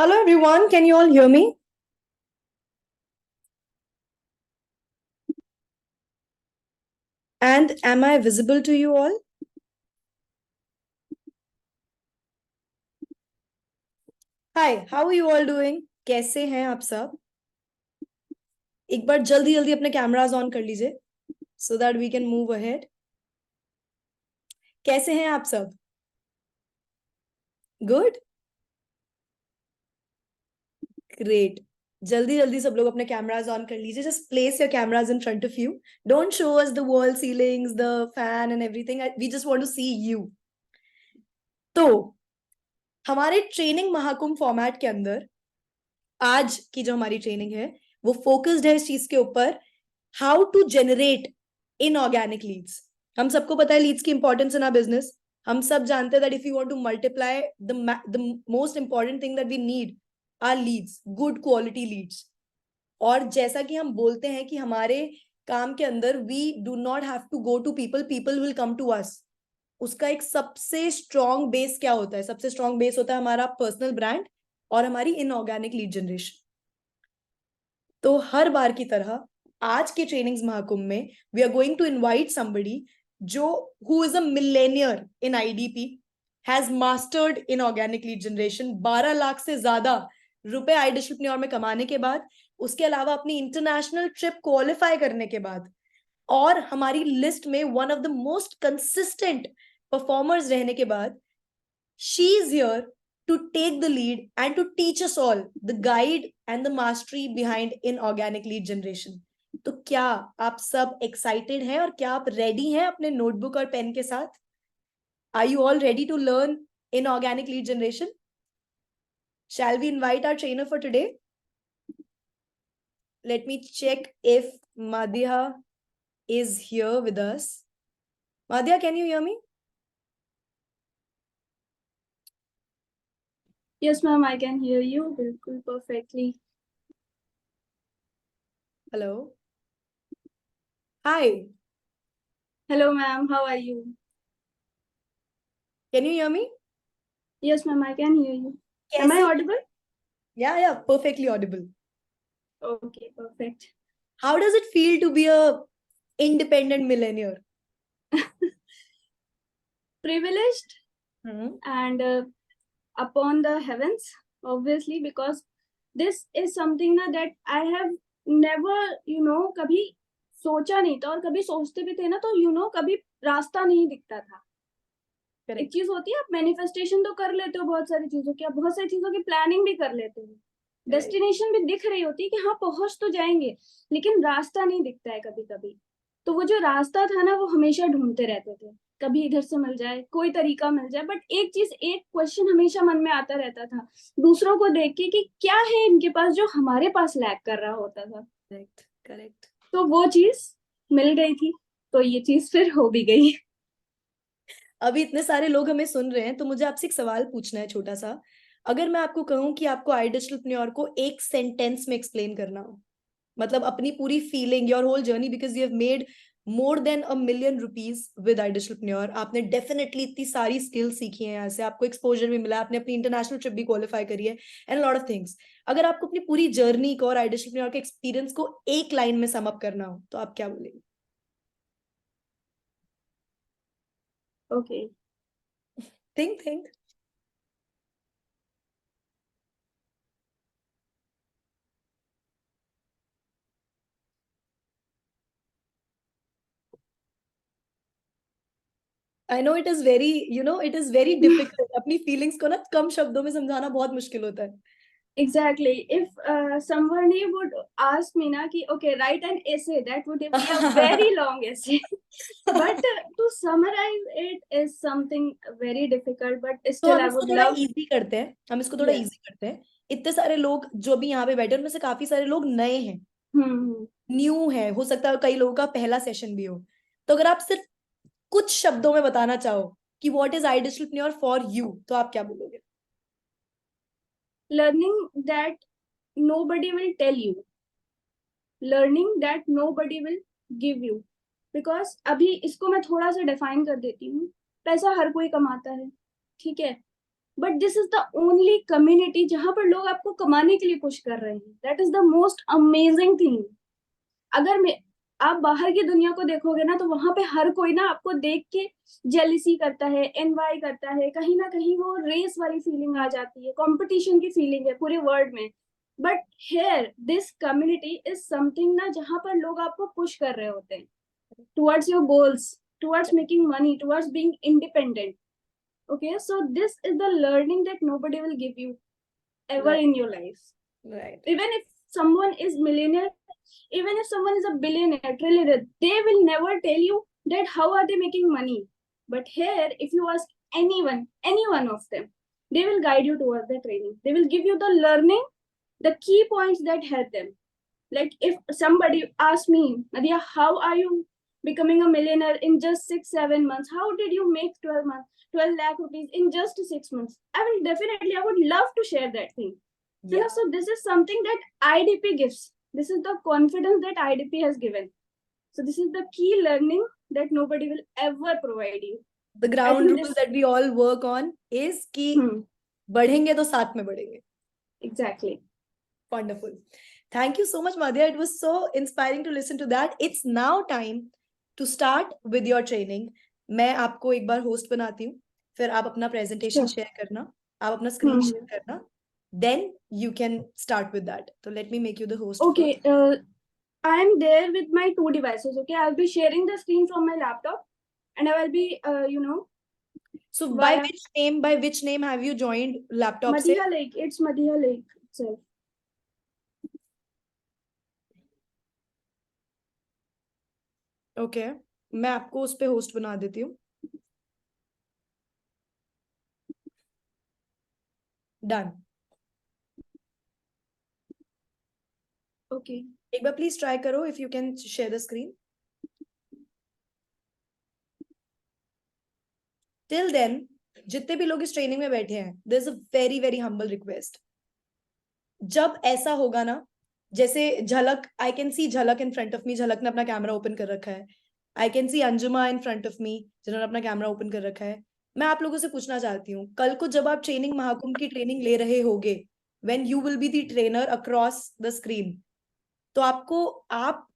Hello everyone, can you all hear me? And am I visible to you all? Hi, how are you all doing? कैसे हैं आप सब? एक बार जल्दी जल्दी अपने कैमरास ऑन कर लीजिए so that we can move ahead. कैसे हैं आप सब? Good? Great. जल्दी जल्दी सब लोग अपने कैमरास ऑन कर लीजिए. Just place your cameras in front of you. Don't show us the wall ceilings, the fan and everything. We just want to see you. तो हमारे ट्रेनिंग महाकुंभ फॉर्मेट के अंदर आज की जो हमारी ट्रेनिंग है वो फोकस्ड है इस चीज के ऊपर, how to generate inorganic leads. हम सबको पता है लीड्स की इंपॉर्टेंस इन आवर बिजनेस. हम सब जानते हैं that if you want to multiply the most important thing that we need are leads, good quality leads. और जैसा कि हम बोलते हैं कि हमारे काम के अंदर we do not have to go to people, people will come to us. उसका एक सबसे स्ट्रॉन्ग बेस क्या होता है? सबसे स्ट्रॉन्ग बेस होता है हमारा पर्सनल ब्रांड और हमारी इनऑर्गेनिक लीड जनरेशन. तो हर बार की तरह आज के ट्रेनिंग्स महाकुंभ में we are going to invite somebody जो who is a millionaire in IDP, has mastered in organic lead generation. 12 lakh से ज्यादा रुपए आईडिशप्न्योर में कमाने के बाद, उसके अलावा अपनी इंटरनेशनल ट्रिप क्वालिफाई करने के बाद, और हमारी लिस्ट में one of the most consistent performers रहने के बाद, she is here to take the lead and to teach us all the guide and the mastery behind inorganic lead generation. तो क्या आप सब एक्साइटेड हैं और क्या आप रेडी हैं अपने नोटबुक और पेन के साथ? Are you all ready to learn inorganic lead generation? Shall we invite our trainer for today? Let me check if Madhya is here with us. Madhya, can you hear me? Yes, ma'am, I can hear you बिल्कुल perfectly. Hello. Hi. Hello, ma'am, how are you? Can you hear me? Yes, ma'am, I can hear you. Am I कैसे? audible? Yeah, perfectly audible. Okay, perfect. How does it feel to be a independent millionaire? Privileged Hmm. and upon the heavens, obviously, because this is something ना that I have never, कभी सोचा नहीं था और कभी सोचते भी थे ना तो कभी रास्ता नहीं दिखता था. Correct. एक चीज होती है आप मैनिफेस्टेशन तो कर लेते हो बहुत सारी चीजों की, आप बहुत सारी चीजों की प्लानिंग भी कर लेते हो, डेस्टिनेशन भी दिख रही होती है कि हाँ पहुंच तो जाएंगे, लेकिन रास्ता नहीं दिखता है कभी कभी. तो वो जो रास्ता था ना वो हमेशा ढूंढते रहते थे, कभी इधर से मिल जाए, कोई तरीका मिल जाए. बट एक चीज, एक क्वेश्चन हमेशा मन में आता रहता था दूसरों को देख के कि क्या है इनके पास जो हमारे पास लैक कर रहा होता था. Correct correct. तो वो चीज मिल गई थी, तो ये चीज फिर हो भी गई. अभी इतने सारे लोग हमें सुन रहे हैं तो मुझे आपसे एक सवाल पूछना है छोटा सा. अगर मैं आपको कहूं कि आपको आइडियलप्रेन्योर को एक सेंटेंस में एक्सप्लेन करना हो, मतलब अपनी पूरी feeling, your whole journey, because you have made more than ₹1 million with Idealpreneur. आपने डेफिनेटली इतनी सारी स्किल्स सीखी हैं यहाँ से, आपको एक्सपोजर भी मिला, आपने अपनी इंटरनेशनल ट्रिप भी क्वालिफाई करी है एंड लॉट ऑफ थिंग्स. अगर आपको अपनी पूरी जर्नी को और आइडियलप्रेन्योर के एक्सपीरियंस को एक लाइन में सम अप करना हो तो आप क्या बोलेंगे? Okay. Think. I know it is very, it is very difficult. अपनी फीलिंग्स को ना कम शब्दों में समझाना बहुत मुश्किल होता है. Exactly. If somebody would ask me na ki okay, write an essay, that would be a very long essay. But to summarize it is something very difficult. But तो still, हम I इसको would थोड़ा love. Easy करते हैं, हम इसको थोड़ा Yes. Easy करते हैं. इतने सारे लोग जो भी यहाँ पे बैठे हैं उनमें से काफी सारे लोग नए हैं, Hmm. न्यू है, हो सकता है कई लोगों का पहला सेशन भी हो. तो अगर आप सिर्फ कुछ शब्दों में बताना चाहो कि व्हाट इज आइडियलप्रेन्योर फॉर यू, तो आप क्या बोलोगे? Learning that nobody will tell you. Learning that nobody will give you. Because अभी इसको मैं थोड़ा सा डिफाइन कर देती हूँ. पैसा हर कोई कमाता है, ठीक है. But this is the only community जहां पर लोग आपको कमाने के लिए पुश कर रहे हैं. That is the most amazing thing. अगर मैं आप बाहर की दुनिया को देखोगे ना, तो वहां पे हर कोई ना आपको देख के जेलिसी करता है, एनवाई करता है, कहीं ना कहीं वो रेस वाली फीलिंग आ जाती है, कंपटीशन की फीलिंग है पूरे वर्ल्ड में. But here this community is something ना, जहां पर लोग आपको पुश कर रहे होते हैं towards your goals, towards making money, towards being independent. Okay, so this is the learning that nobody will give you ever Right. in your life. Right. Even if someone is millionaire, even if someone is a billionaire, trillionaire, they will never tell you that how are they making money. But here, if you ask anyone, any one of them, they will guide you towards the training. They will give you the learning, the key points that help them. Like if somebody asks me, Nadia, how are you becoming a millionaire in just 6 7 months? How did you make 12 months, 12 lakh rupees in just 6 months? I will definitely, I would love to share that thing. Yeah. So this is something that IDP gives. This is the confidence that IDP has given. So this is the key learning that nobody will ever provide you. The I ground think rule this. that we all work on is कि बढ़ेंगे तो साथ में बढ़ेंगे. Exactly. Wonderful. Thank you so much, Madhya. It was so inspiring to listen to that. It's now time to start with your training. मैं आपको एक बार host बनाती हूँ, फिर आप अपना प्रेजेंटेशन Sure. शेयर करना, आप अपना स्क्रीन शेयर करना, then you can start with that. So let me make you the host Okay. first. I'm there with my two devices. Okay, I'll be sharing the screen from my laptop, and I will be, So via by which name have you joined laptop से? Madhya Lake. It's Madhya Lake itself. Okay, मैं आपको उस पे host बना देती हूँ. Done. Okay. एक बार please try करो if you can share the screen. Till then, जितने भी लोग इस ट्रेनिंग में बैठे हैं, there's a very very humble request. जब ऐसा होगा ना, जैसे झलक, आई कैन सी झलक इन फ्रंट ऑफ मी, झलक ने अपना कैमरा ओपन कर रखा है. I can see Anjuma in front of me, जिन्होंने अपना कैमरा ओपन कर रखा है. मैं आप लोगों से पूछना चाहती हूँ, कल को जब आप ट्रेनिंग महाकुंभ की ट्रेनिंग ले रहे होगे, when you will be the trainer across the screen, तो आपको, आप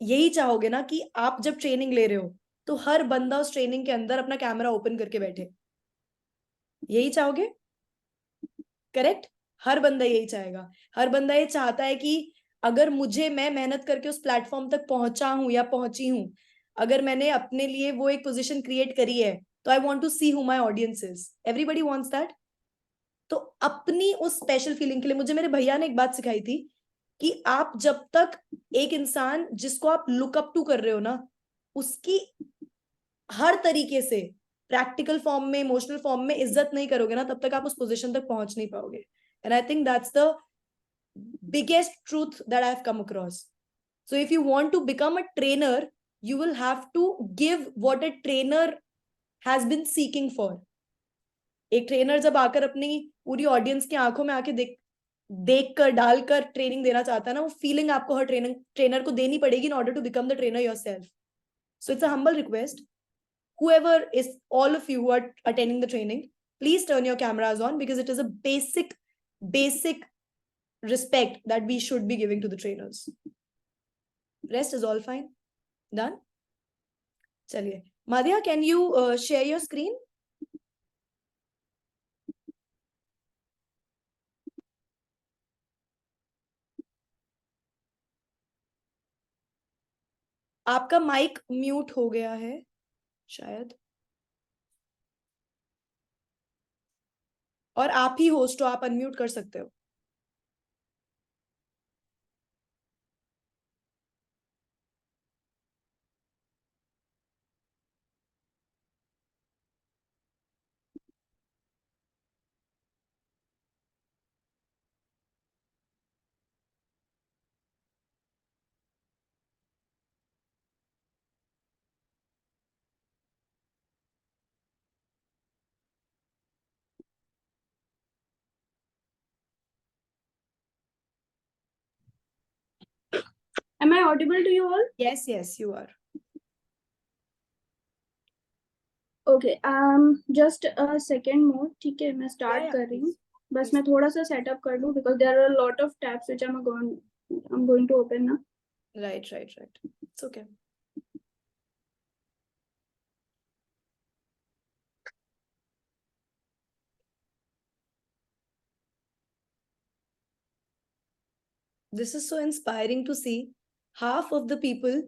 यही चाहोगे ना कि आप जब ट्रेनिंग ले रहे हो तो हर बंदा उस ट्रेनिंग के अंदर अपना कैमरा ओपन करके बैठे. यही चाहोगे? करेक्ट. हर बंदा यही चाहेगा. हर बंदा ये चाहता है कि अगर मैं मेहनत करके उस प्लेटफॉर्म तक पहुंचा हूं या पहुंची हूं, अगर मैंने अपने लिए वो एक पोजीशन क्रिएट करी है, तो I want to see who my audience is. Everybody wants that. तो अपनी उस स्पेशल फीलिंग के लिए मुझे मेरे भैया ने एक बात सिखाई थी कि आप जब तक एक इंसान जिसको आप लुक अप टू कर रहे हो ना, उसकी हर तरीके से प्रैक्टिकल फॉर्म में, इमोशनल फॉर्म में इज्जत नहीं करोगे ना, तब तक आप उस पोजीशन तक पहुंच नहीं पाओगे. And I think that's the biggest truth that I've come across. So if you want to become a trainer, you will have to give what a trainer has been seeking for. एक trainer जब आकर अपनी पूरी audience की आंखों में आके देख कर डालकर ट्रेनिंग देना चाहता है ना, वो फीलिंग आपको हर ट्रेनर को देनी पड़ेगी in order to become the trainer yourself. So it's a humble request. Whoever is, all of you who are attending the training, please turn your cameras on, because it is a basic respect that we should be giving to the trainers. Rest is all fine. Done? Chaliye. Madhya, can you share your screen? आपका mic mute हो गया है शायद, और आप ही host हो, आप unmute कर सकते हो. Am I audible to you all? Yes, you are. Okay just a second more, ठीक है मैं स्टार्ट yeah, कर रही हूँ. please, बस please. मैं थोड़ा सा सेटअप कर लूँ because there are a lot of tabs which I'm going to open now. Right. It's okay. This is so inspiring to see. Half of the people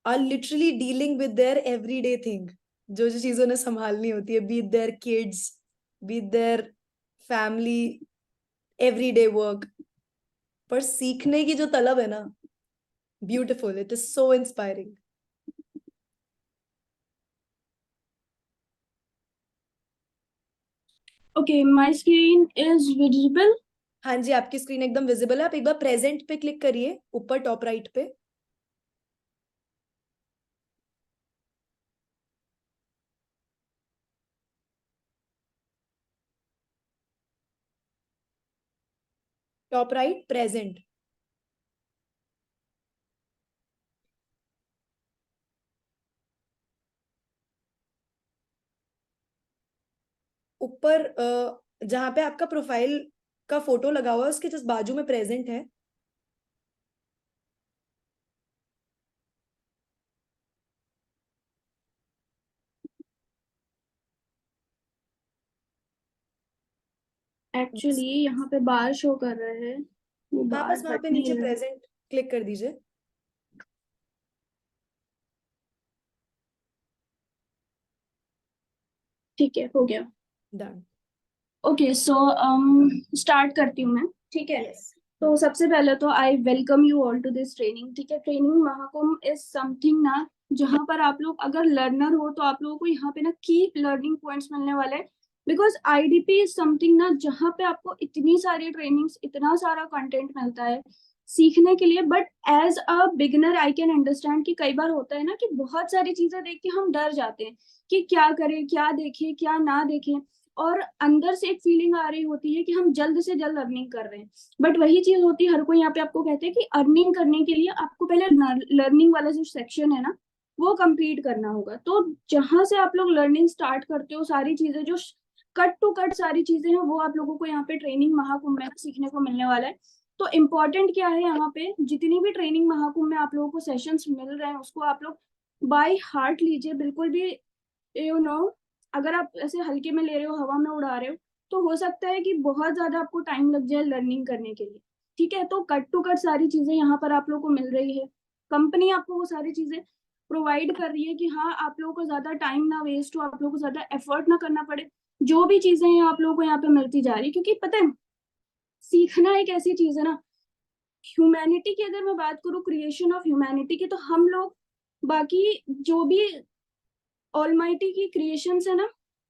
are literally dealing with their everyday thing. जो जो चीज़ उन्हें संभालनी होती है, be it their kids, be it their family, everyday work. पर सीखने की जो तलब है ना, beautiful. It is so inspiring. Okay, my screen is visible. हाँ जी, आपकी स्क्रीन एकदम विजिबल है. आप एक बार प्रेजेंट पे क्लिक करिए, ऊपर टॉप राइट पे. Top right, present. ऊपर जहाँ पे आपका प्रोफाइल का फोटो लगा हुआ है, उसके जस्ट बाजू में प्रेजेंट है. एक्चुअली यहाँ पे बार शो कर रहे हैं, वो हाँ, बार बस वहां हट पे नहीं नीचे रहा. प्रेजेंट क्लिक कर दीजिए. ठीक है, हो गया. डन. ओके सो स्टार्ट करती हूँ मैं, ठीक है. यस. तो सबसे पहले तो I welcome you all to this training, ठीक है. ट्रेनिंग महाकुंभ इज समथिंग ना जहाँ पर आप लोग अगर लर्नर हो तो आप लोगों को यहाँ पे ना कीप लर्निंग पॉइंट्स मिलने वाले हैं. बिकॉज आईडीपी इज समथिंग ना जहाँ पे आपको इतनी सारी ट्रेनिंग्स, इतना सारा कंटेंट मिलता है सीखने के लिए. But as a beginner I can understand कि कई बार होता है ना कि बहुत सारी चीजें देख के हम डर जाते हैं कि क्या करें, क्या देखें, क्या ना देखें. और अंदर से एक फीलिंग आ रही होती है कि हम जल्द से जल्द अर्निंग कर रहे हैं. बट वही चीज होती है, हर कोई यहाँ पे आपको कहते हैं कि अर्निंग करने के लिए आपको पहले लर्निंग वाला जो सेक्शन है ना वो कंप्लीट करना होगा. तो जहां से आप लोग लर्निंग स्टार्ट करते हो, सारी चीजें जो कट टू कट सारी चीजें हैं वो आप लोगों को यहाँ पे ट्रेनिंग महाकुंभ में सीखने को मिलने वाला है. तो इम्पोर्टेंट क्या है यहाँ पे, जितनी भी ट्रेनिंग महाकुंभ में आप लोगों को सेशंस मिल रहे हैं उसको आप लोग बाय हार्ट लीजिए. बिल्कुल भी अगर आप ऐसे हल्के में ले रहे हो, हवा में उड़ा रहे हो, तो हो सकता है कि बहुत ज्यादा आपको टाइम लग जाए लर्निंग करने के लिए, ठीक है. तो कट टू कट सारी चीजें यहाँ पर आप लोगों को मिल रही है. कंपनी आपको वो सारी चीजें प्रोवाइड कर रही है कि हाँ आप लोगों को ज्यादा टाइम ना वेस्ट हो, आप लोगों को ज्यादा एफर्ट ना करना पड़े. जो भी चीजें हैं आप लोगों को यहाँ पे मिलती जा रही है. क्योंकि पता है सीखना एक ऐसी चीज है ना, ह्यूमैनिटी की अगर मैं बात करूँ, क्रिएशन ऑफ ह्यूमैनिटी की, तो हम लोग बाकी जो भी ऑलमाइटी की क्रिएशंस है ना,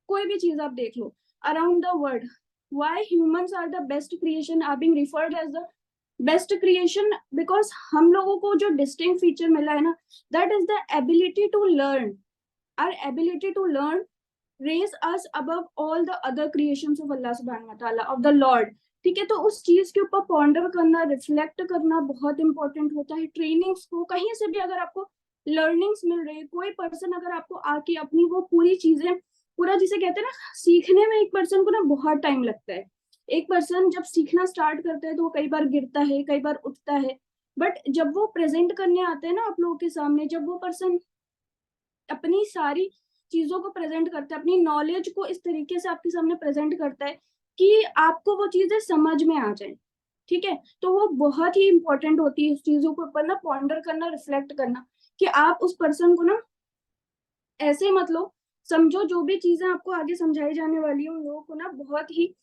कोई भी चीज आप देख लो around the world, why humans are the best creation, are being referred as the best creation. Because हम लोगों को जो डिस्टिंक्ट फीचर मिला है ना, that is the ability to learn. Our ability to learn raise us above all the other creations of अल्लाह सुब्हानहू व तआला, ऑफ द लॉर्ड, ठीक है. तो उस चीज के ऊपर पॉन्डर करना, रिफ्लेक्ट करना बहुत इंपॉर्टेंट होता है. ट्रेनिंग्स को कहीं से भी अगर आपको लर्निंग्स मिल रही है, कोई पर्सन अगर आपको आके अपनी वो पूरी चीजें, पूरा जिसे कहते हैं ना, सीखने में एक पर्सन को ना बहुत टाइम लगता है. एक पर्सन जब सीखना स्टार्ट करता है तो वो कई बार गिरता है, कई बार उठता है. बट जब वो प्रेजेंट करने आते हैं ना आप लोगों के सामने, जब वो पर्सन अपनी सारी चीजों को प्रेजेंट करता है, अपनी नॉलेज को इस तरीके से आपके सामने प्रेजेंट करता है कि आपको वो चीजें समझ में आ जाए, ठीक है. तो वो बहुत ही इंपॉर्टेंट होती है उस चीजों के ऊपर ना पॉन्डर करना, रिफ्लेक्ट करना, कि आप उस पर्सन को ना ऐसे मत लो, समझो जो भी चीजें आपको आगे समझाई जाने वाली है उन लोगों को ना बहुत ही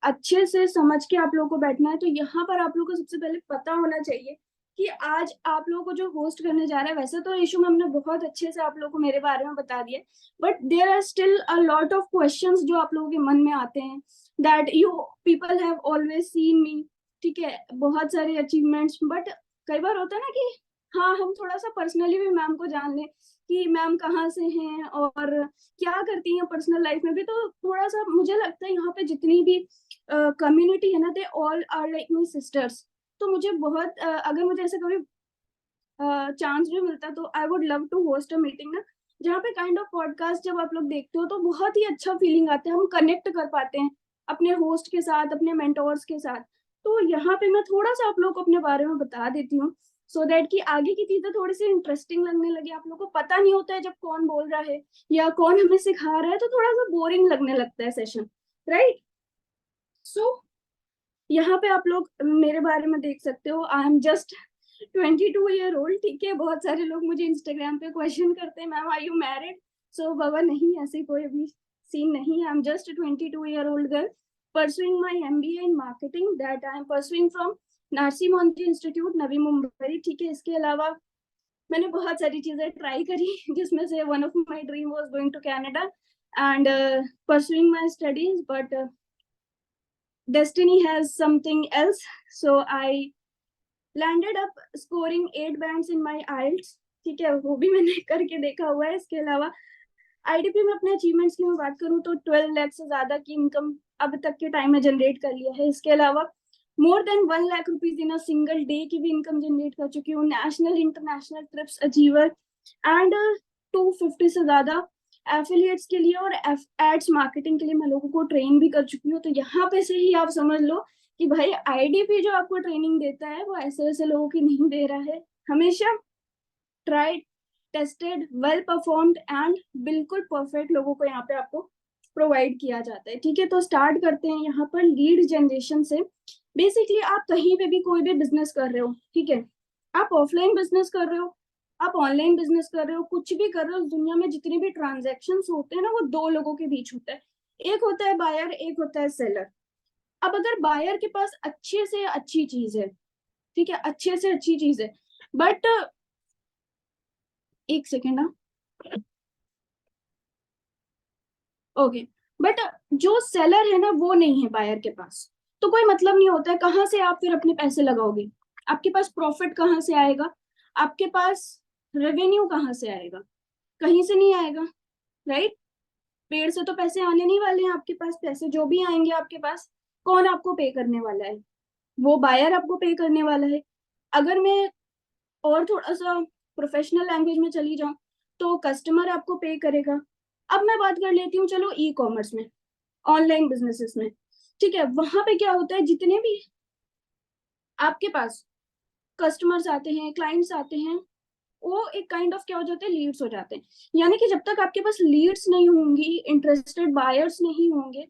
अच्छे से समझ के आप लोगों को बैठना है. तो यहाँ पर आप लोगों को सबसे पहले पता होना चाहिए कि आज आप लोगों को जो होस्ट करने जा रहा है, वैसे तो इशू में हमने बहुत अच्छे से आप लोगों को मेरे बारे में बता दिया, but there are still a lot of questions जो आप लोगों के मन में आते हैं, that you people have always seen me, ठीक है, बहुत सारे अचीवमेंट्स. बट कई बार होता है ना कि हाँ हम थोड़ा सा पर्सनली भी मैम को जान लें कि मैम कहाँ से हैं और क्या करती हैं पर्सनल लाइफ में भी. तो थोड़ा सा मुझे लगता है यहाँ पे जितनी भी कम्युनिटी है ना, they all are like my sisters. तो मुझे बहुत अगर मुझे ऐसा कभी चांस भी मिलता तो I would love to host a meeting ना जहाँ पे काइंड ऑफ पॉडकास्ट जब आप लोग देखते हो तो बहुत ही अच्छा फीलिंग आता है, हम कनेक्ट कर पाते हैं अपने होस्ट के साथ, अपने मेंटोर्स के साथ। तो यहाँ पे मैं थोड़ा सा आप लोग को अपने बारे में बता देती हूँ, सो दैट कि आगे की चीजें थोड़ी सी इंटरेस्टिंग लगने लगे। आप लोग को पता नहीं होता है जब कौन बोल रहा है या कौन हमें सिखा रहा है, तो थोड़ा सा बोरिंग लगने लगता है सेशन, राइट। सो यहाँ पे आप लोग मेरे बारे में देख सकते हो, आई एम जस्ट 22 ईयर ओल्ड, ठीक है। बहुत सारे लोग मुझे इंस्टाग्राम पे क्वेश्चन करते हैं, ma'am are you married? So बाबा नहीं, ऐसे कोई अभी सीन नहीं है। I am just 22 year old girl pursuing my MBA in marketing that I am pursuing from Narsee Monjee institute, Navi Mumbai, ठीक है। इसके अलावा मैंने बहुत सारी चीजें ट्राई करी जिसमें से one of my dream was going to Canada and pursuing my studies, but destiny has something else. So I landed up scoring 8 bands in my IELTS, ठीक है, वो भी मैंने करके देखा हुआ है। इसके अलावा IDP में अपने अचीवमेंट्स की मैं बात करूँ तो 12 लाख से ज्यादा की इनकम अब तक के टाइम में जनरेट कर लिया है। इसके अलावा मोर than 1 lakh rupees in a single day की भी इनकम जनरेट कर चुकी हूँ। National international trips achiever and 250 से ज्यादा एफिलिएट्स के लिए और एड्स मार्केटिंग के लिए मैं लोगों को ट्रेन भी कर चुकी हूँ। तो यहाँ पे से ही आप समझ लो कि भाई IDP जो आपको ट्रेनिंग देता है वो ऐसे ऐसे लोगों की नहीं दे रहा है, हमेशा tried, tested, well performed and बिल्कुल परफेक्ट लोगों को यहाँ पे आपको प्रोवाइड किया जाता है, ठीक है। तो स्टार्ट करते हैं यहाँ पर लीड जनरेशन से। बेसिकली आप कहीं पे भी कोई भी बिजनेस कर रहे हो, ठीक है, आप ऑफलाइन बिजनेस कर रहे हो, आप ऑनलाइन बिजनेस कर रहे हो, कुछ भी कर रहे हो, दुनिया में जितने भी ट्रांजेक्शन होते हैं ना, वो दो लोगों के बीच होता है। एक होता है बायर, एक होता है सेलर। अब अगर बायर के पास अच्छे से अच्छी चीज है, ठीक है, अच्छे से अच्छी चीज है, बट एक सेकेंड ना, ओके, बट जो सेलर है ना वो नहीं है बायर के पास, तो कोई मतलब नहीं होता है। कहाँ से आप फिर अपने पैसे लगाओगे? आपके पास प्रॉफिट कहाँ से आएगा? आपके पास रेवेन्यू कहाँ से आएगा? कहीं से नहीं आएगा, राइट। पेड़ से तो पैसे आने नहीं वाले हैं आपके पास। पैसे जो भी आएंगे आपके पास, कौन आपको पे करने वाला है? वो बायर आपको पे करने वाला है। अगर मैं और थोड़ा सा प्रोफेशनल लैंग्वेज में चली जाऊं तो कस्टमर आपको पे करेगा। अब मैं बात कर लेती हूँ चलो ई कॉमर्स में, ऑनलाइन बिजनेसेस में, ठीक है। वहां पे क्या होता है, जितने भी आपके पास कस्टमर्स आते हैं, क्लाइंट्स आते हैं, वो एक काइंड ऑफ क्या हो जाते हैं, लीड्स हो जाते हैं। यानी कि जब तक आपके पास लीड्स नहीं होंगी, इंटरेस्टेड बायर्स नहीं होंगे,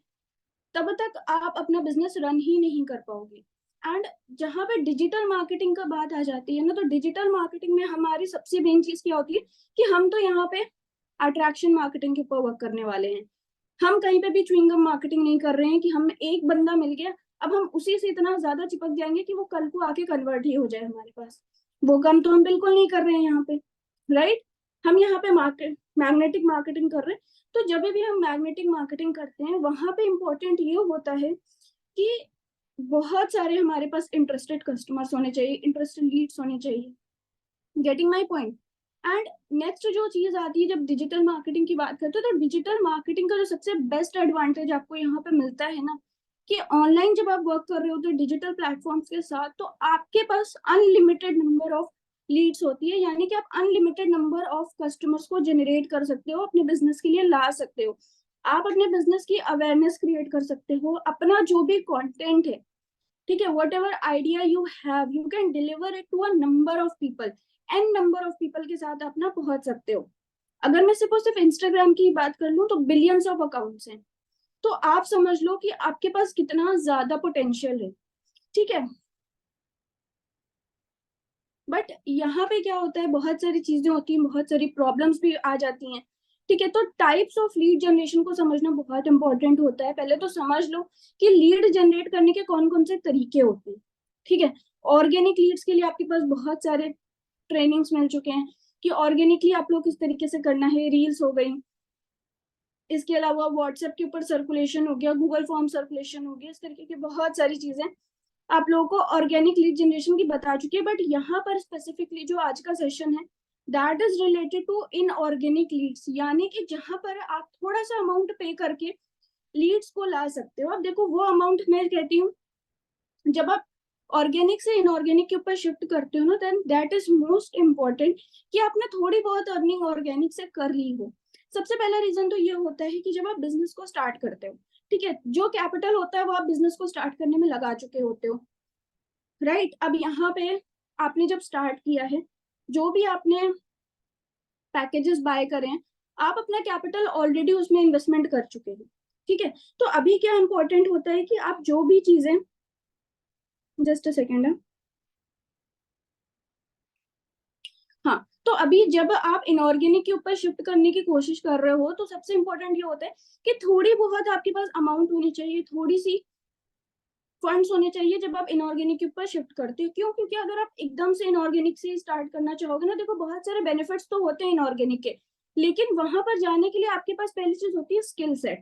तब तक आप अपना बिजनेस रन ही नहीं कर पाओगे। एंड जहां पे डिजिटल मार्केटिंग का बात आ जाती है ना, तो डिजिटल मार्केटिंग में हमारी सबसे मेन चीज क्या होती है कि हम तो यहाँ पे अट्रैक्शन मार्केटिंग के ऊपर वर्क करने वाले हैं। हम कहीं पे भी च्युइंगम मार्केटिंग नहीं कर रहे हैं कि हम एक बंदा मिल गया, अब हम उसी से इतना ज्यादा चिपक जाएंगे कि वो कल को आके कन्वर्ट ही हो जाए हमारे पास। वो काम तो हम बिल्कुल नहीं कर रहे हैं यहाँ पे, राइट। हम यहाँ पे मार्केट मैग्नेटिक मार्केटिंग कर रहे हैं। तो जब भी हम मैग्नेटिक मार्केटिंग करते हैं, वहां पे इम्पोर्टेंट ये होता है कि बहुत सारे हमारे पास इंटरेस्टेड कस्टमर्स होने चाहिए, इंटरेस्टेड लीड्स होने चाहिए। Getting my point. And next जो चीज आती है, जब डिजिटल मार्केटिंग की बात करते हैं, तो डिजिटल मार्केटिंग का जो सबसे बेस्ट एडवांटेज आपको यहाँ पे मिलता है ना, कि ऑनलाइन जब आप वर्क कर रहे हो तो डिजिटल प्लेटफॉर्म्स के साथ, तो आपके पास अनलिमिटेड नंबर ऑफ लीड्स होती है। यानी कि आप अनलिमिटेड नंबर ऑफ कस्टमर्स को जनरेट कर सकते हो, अपने बिजनेस के लिए ला सकते हो। आप अपने बिजनेस की अवेयरनेस क्रिएट कर सकते हो, अपना जो भी कंटेंट है, ठीक है, whatever idea you have, you can deliver it to a number of people, n number of people के साथ आप ना पहुंच सकते हो। अगर मैं सिर्फ इंस्टाग्राम की बात कर लूं तो बिलियंस ऑफ अकाउंट्स हैं। तो आप समझ लो कि आपके पास कितना ज्यादा पोटेंशियल है, ठीक है। बट यहाँ पे क्या होता है, बहुत सारी चीजें होती हैं, बहुत सारी प्रॉब्लम्स भी आ जाती हैं, ठीक है। तो टाइप्स ऑफ लीड जनरेशन को समझना बहुत इंपॉर्टेंट होता है। पहले तो समझ लो कि लीड जनरेट करने के कौन कौन से तरीके होते हैं, ठीक है। ऑर्गेनिक लीड्स के लिए आपके पास बहुत सारे ट्रेनिंग्स मिल चुके हैं कि ऑर्गेनिकली आप लोग किस तरीके से करना है। रील्स हो गई, इसके अलावा व्हाट्सएप के ऊपर सर्कुलेशन हो गया, गूगल फॉर्म सर्कुलेशन हो गया, इस तरीके की बहुत सारी चीजें आप लोगों को ऑर्गेनिक लीड जनरेशन की बता चुकी है। बट यहाँ पर स्पेसिफिकली जो आज का सेशन है, that is related to inorganic leads, यानी कि जहां पर आप थोड़ा सा अमाउंट पे करके लीड्स को ला सकते हो। अब देखो, वो अमाउंट मैं कहती हूँ, जब आप ऑर्गेनिक से इनऑर्गेनिक के ऊपर शिफ्ट करते हो ना, then that is most important कि आपने थोड़ी बहुत अर्निंग ऑर्गेनिक से कर ली हो। सबसे पहला रीजन तो ये होता है कि जब आप बिजनेस को स्टार्ट करते हो, ठीक है, जो कैपिटल होता है वो आप बिजनेस को स्टार्ट करने में लगा चुके होते हो, राइट। अब यहाँ पे आपने जब स्टार्ट किया है, जो भी आपने पैकेजेस बाय करें, आप अपना कैपिटल ऑलरेडी उसमें इन्वेस्टमेंट कर चुके हैं, ठीक है। तो अभी क्या इंपॉर्टेंट होता है कि आप जो भी चीजें, जस्ट अ सेकेंड है, हाँ, तो अभी जब आप इनऑर्गेनिक के ऊपर शिफ्ट करने की कोशिश कर रहे हो, तो सबसे इंपॉर्टेंट ये होता है कि थोड़ी बहुत आपके पास अमाउंट होनी चाहिए, थोड़ी सी फंड्स होने चाहिए जब आप इनऑर्गेनिक के ऊपर शिफ्ट करते हो। क्यों? क्योंकि अगर आप एकदम से इनऑर्गेनिक से स्टार्ट करना चाहोगे ना, देखो बहुत सारे बेनिफिट्स तो होते हैं इनऑर्गेनिक के, लेकिन वहां पर जाने के लिए आपके पास पहली चीज होती है स्किल सेट।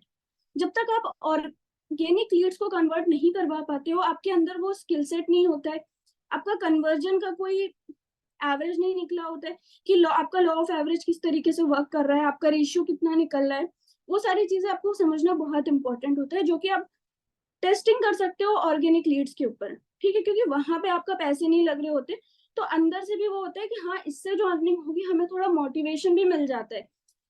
जब तक आप ऑर्गेनिक लीड्स को कन्वर्ट नहीं करवा पाते हो, आपके अंदर वो स्किल सेट नहीं होता है, आपका कन्वर्जन का कोई एवरेज नहीं निकला होता है कि आपका लॉ ऑफ एवरेज किस तरीके से वर्क कर रहा है, आपका रेशियो कितना निकल रहा है, वो सारी चीजें आपको समझना बहुत इंपॉर्टेंट होता है, जो कि आप टेस्टिंग कर सकते हो ऑर्गेनिक लीड्स के ऊपर, ठीक है, क्योंकि वहां पे आपका पैसे नहीं लग रहे होते, तो अंदर से भी वो होता है कि हाँ, इससे जो अर्निंग होगी हमें थोड़ा मोटिवेशन भी मिल जाता है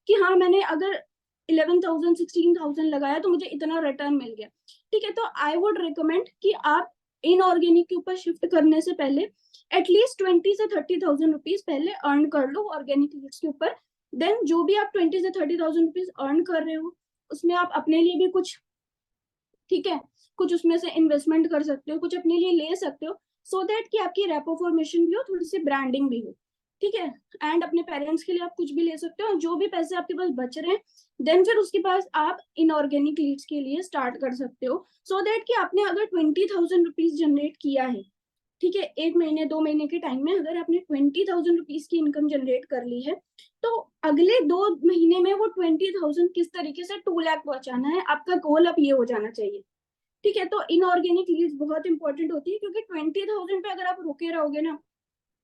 कि हाँ, मैंने अगर 11,000 16,000 लगाया तो मुझे इतना रिटर्न मिल गया, ठीक है। तो आई वुड रिकमेंड कि आप इनऑर्गेनिक के ऊपर शिफ्ट करने से पहले एटलीस्ट 20 से 30,000 रुपीज पहले अर्न कर लो ऑर्गेनिक लीड्स के ऊपर। देन जो भी आप 20 से 30,000 रुपीज अर्न कर रहे हो, उसमें आप अपने लिए भी कुछ, ठीक है, कुछ उसमें से इन्वेस्टमेंट कर सकते हो, कुछ अपने लिए ले सकते हो, सो दैट कि आपकी रेपो फॉर्मेशन भी हो, थोड़ी सी ब्रांडिंग भी हो, ठीक है। एंड अपने पेरेंट्स के लिए आप कुछ भी ले सकते हो, जो भी पैसे आपके पास बच रहे हैं, देन फिर उसके पास आप इनऑर्गेनिक लीड्स के लिए स्टार्ट कर सकते हो, सो दैट कि आपने अगर 20,000 रुपीज जनरेट किया है, ठीक है, 1 महीने 2 महीने के टाइम में अगर आपने 20,000 रुपीज की इनकम जनरेट कर ली है, तो अगले 2 महीने में वो 20,000 किस तरीके से 2 लाख पहुंचाना है, आपका गोल अब ये हो जाना चाहिए, ठीक है। तो इनऑर्गेनिक लीड्स बहुत इंपॉर्टेंट होती है, क्योंकि 20,000 पे अगर आप रुके रहोगे ना,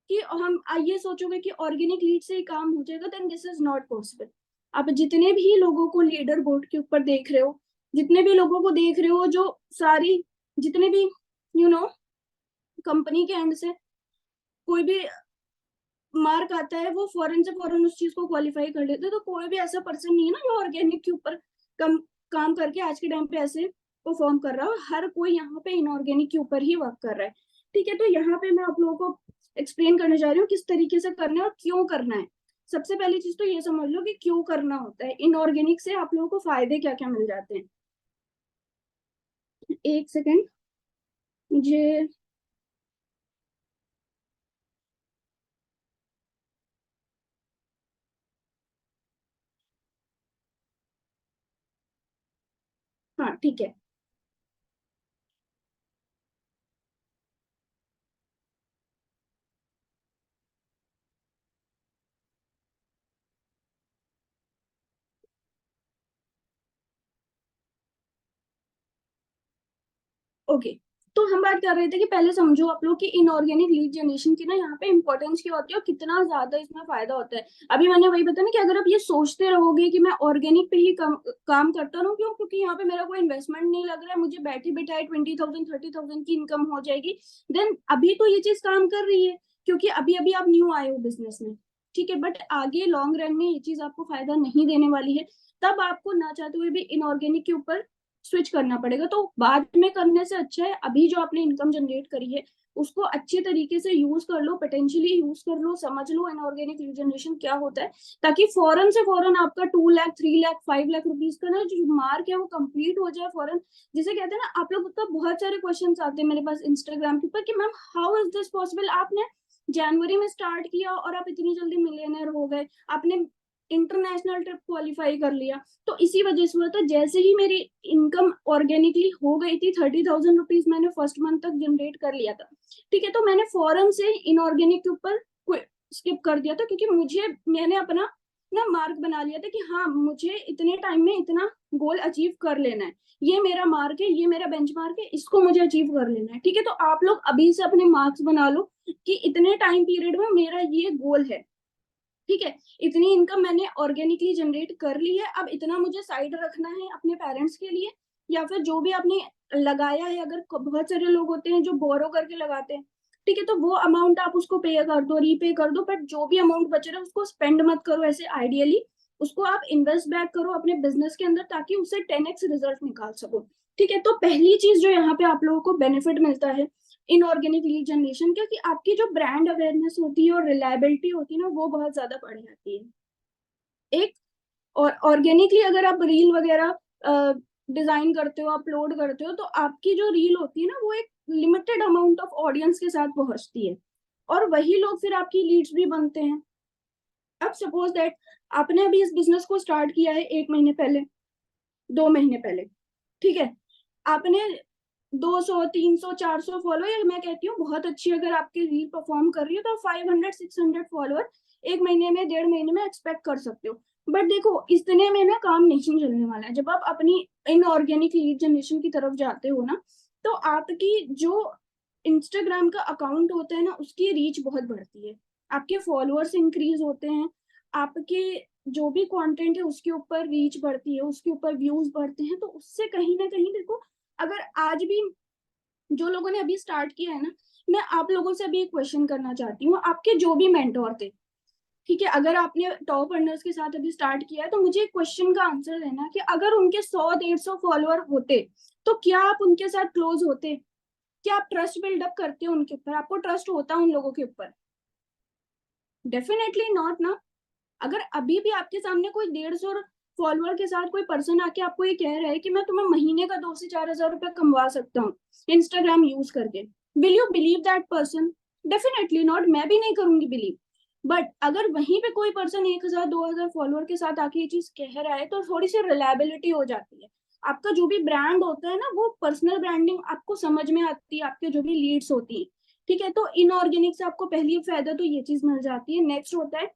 कि हम ये सोचोगे कि ऑर्गेनिक लीड से ही काम हो जाएगा, then this is not possible. आप जितने भी लोगों को लीडर बोर्ड के ऊपर देख रहे हो, जितने भी लोगों को देख रहे हो, जो सारी जितने भी कंपनी के एंड से कोई भी मार्क आता है, वो फॉरेन से फॉरेन उस चीज को क्वालिफाई कर लेते हैं, तो कोई भी ऐसा पर्सन नहीं है ना जो ऑर्गेनिक के ऊपर काम करके आज के टाइम पे ऐसे परफॉर्म कर रहा हो, हर कोई यहाँ पे इनऑर्गेनिक के ऊपर ही वर्क कर रहा है, ठीक है। तो यहाँ पे मैं आप लोगों को एक्सप्लेन करने जा रही हूँ किस तरीके से करना है और क्यों करना है। सबसे पहली चीज तो ये समझ लो कि क्यों करना होता है, इनऑर्गेनिक से आप लोगों को फायदे क्या क्या मिल जाते हैं। एक सेकेंड, मुझे, हाँ ठीक है, ओके। तो हम बात कर रहे थे कि पहले समझो आप लोग कि इनऑर्गेनिक लीड जनरेशन की ना यहाँ पे इंपॉर्टेंस क्या होती है और कितना ज्यादा इसमें फायदा होता है। अभी मैंने वही बताया ना कि अगर आप ये सोचते रहोगे कि मैं ऑर्गेनिक पे ही काम करता रहूँ, क्यों? क्योंकि यहाँ पे मेरा कोई इन्वेस्टमेंट नहीं लग रहा है, मुझे बैठे बिठाए 20,000 30,000 की इनकम हो जाएगी, देन अभी तो ये चीज काम कर रही है क्योंकि अभी अभी आप न्यू आए हो बिजनेस में, ठीक है, बट आगे लॉन्ग रन में ये चीज आपको फायदा नहीं देने वाली है, तब आपको ना चाहते हुए भी इनऑर्गेनिक के ऊपर स्विच करना पड़ेगा। तो बाद में करने से अच्छा है अभी जो आपने इनकम जनरेट करी है उसको अच्छी तरीके से यूज कर लो, पोटेंशियली यूज कर लो, समझ लो इनऑर्गेनिक लीड जनरेशन क्या होता है, ताकि फौरन से फौरन आपका 2 लाख 3 लाख 5 लाख रुपीज का ना जो मार्क है वो कंप्लीट हो जाए फौरन। जिसे कहते हैं ना, आप लोग का बहुत सारे क्वेश्चन आते हैं मेरे पास इंस्टाग्राम के ऊपर कि ma'am how is this possible, आपने जनवरी में स्टार्ट किया और आप इतनी जल्दी मिलियनर हो गए, आपने इंटरनेशनल ट्रिप क्वालिफाई कर लिया। तो इसी वजह से हुआ था, जैसे ही मेरी इनकम ऑर्गेनिकली हो गई थी 30,000 रुपीज मैंने फर्स्ट मंथ तक जनरेट कर लिया था, ठीक है, तो मैंने फौरन से इनऑर्गेनिक के ऊपर स्किप कर दिया था, क्योंकि मैंने अपना ना मार्क बना लिया था कि हाँ, मुझे इतने टाइम में इतना गोल अचीव कर लेना है, ये मेरा मार्क है, ये मेरा बेंचमार्क है, इसको मुझे अचीव कर लेना है, ठीक है। तो आप लोग अभी से अपने मार्क्स बना लो कि इतने टाइम पीरियड में मेरा ये गोल है, ठीक है, इतनी इनकम मैंने ऑर्गेनिकली जनरेट कर ली है, अब इतना मुझे साइड रखना है अपने पेरेंट्स के लिए, या फिर जो भी आपने लगाया है, अगर बहुत सारे लोग होते हैं जो बोरो करके लगाते हैं, ठीक है, तो वो अमाउंट आप उसको पे कर दो, रीपे कर दो, बट जो भी अमाउंट बच रहा है उसको स्पेंड मत करो ऐसे आइडियली, उसको आप इन्वेस्ट बैक करो अपने बिजनेस के अंदर, ताकि उससे 10x रिजल्ट निकाल सको। ठीक है, तो पहली चीज जो यहाँ पे आप लोगों को बेनिफिट मिलता है इनऑर्गेनिक लीड जनरेशन का, कि आपकी जो ब्रांड अवेयरनेस होती है और रिलायबिलिटी होती है ना, वो बहुत ज्यादा बढ़ जाती है। एक, और ऑर्गेनिकली अगर आप रील वगैरह डिजाइन करते हो, अपलोड करते हो, तो आपकी जो रील होती है ना, वो एक लिमिटेड अमाउंट ऑफ ऑडियंस के साथ पहुंचती है, और वही लोग फिर आपकी लीड्स भी बनते हैं। अब सपोज दैट आपने अभी इस बिजनेस को स्टार्ट किया है 1 महीने पहले, 2 महीने पहले, ठीक है, आपने 200 300 400 फॉलोअर, या मैं कहती हूँ बहुत अच्छी अगर आपकी रील परफॉर्म कर रही है तो 500 600 फॉलोअर 1 महीने में, 1.5 महीने में एक्सपेक्ट कर सकते हो। बट देखो इतने में ना काम नहीं चलने वाला है। जब आप अपनी इनऑर्गेनिक लीड जनरेशन की तरफ जाते हो ना, तो आपकी जो इंस्टाग्राम का अकाउंट होता है ना, उसकी रीच बहुत बढ़ती है, आपके फॉलोअर्स इंक्रीज होते हैं, आपके जो भी कंटेंट है उसके ऊपर रीच बढ़ती है, उसके ऊपर व्यूज बढ़ते हैं। तो उससे कहीं ना कहीं देखो, अगर आज भी जो लोगों ने अभी स्टार्ट किया है ना, मैं आप लोगों से अभी एक क्वेश्चन करना चाहती हूँ, आपके जो भी मेंटोर थे, ठीक है, अगर आपने टॉप अर्नर्स के साथ अभी स्टार्ट किया है, तो मुझे एक क्वेश्चन का आंसर देना कि अगर उनके 100 150 फॉलोअर होते, तो क्या आप उनके साथ क्लोज होते? क्या आप ट्रस्ट बिल्डअप करते हो उनके ऊपर? आपको ट्रस्ट होता उन लोगों के ऊपर? डेफिनेटली नॉट ना। अगर अभी भी आपके सामने कोई 150 फॉलोअर के साथ कोई पर्सन आके आपको ये कह रहा है कि मैं तुम्हें महीने का 2 से 4 हजार रुपए कमवा सकता हूँ इंस्टाग्राम यूज करके, will you believe that person? Definitely not, मैं भी नहीं करूंगी बिलीव। बट अगर वहीं पे कोई पर्सन 1,000 2,000 फॉलोअर के साथ आके ये चीज कह रहा है, तो थोड़ी सी रिलायबिलिटी हो जाती है। आपका जो भी ब्रांड होता है ना, वो पर्सनल ब्रांडिंग आपको समझ में आती है, आपके जो भी लीड्स होती है। ठीक है, तो इनऑर्गेनिक से आपको पहली फायदा तो ये चीज मिल जाती है। नेक्स्ट होता है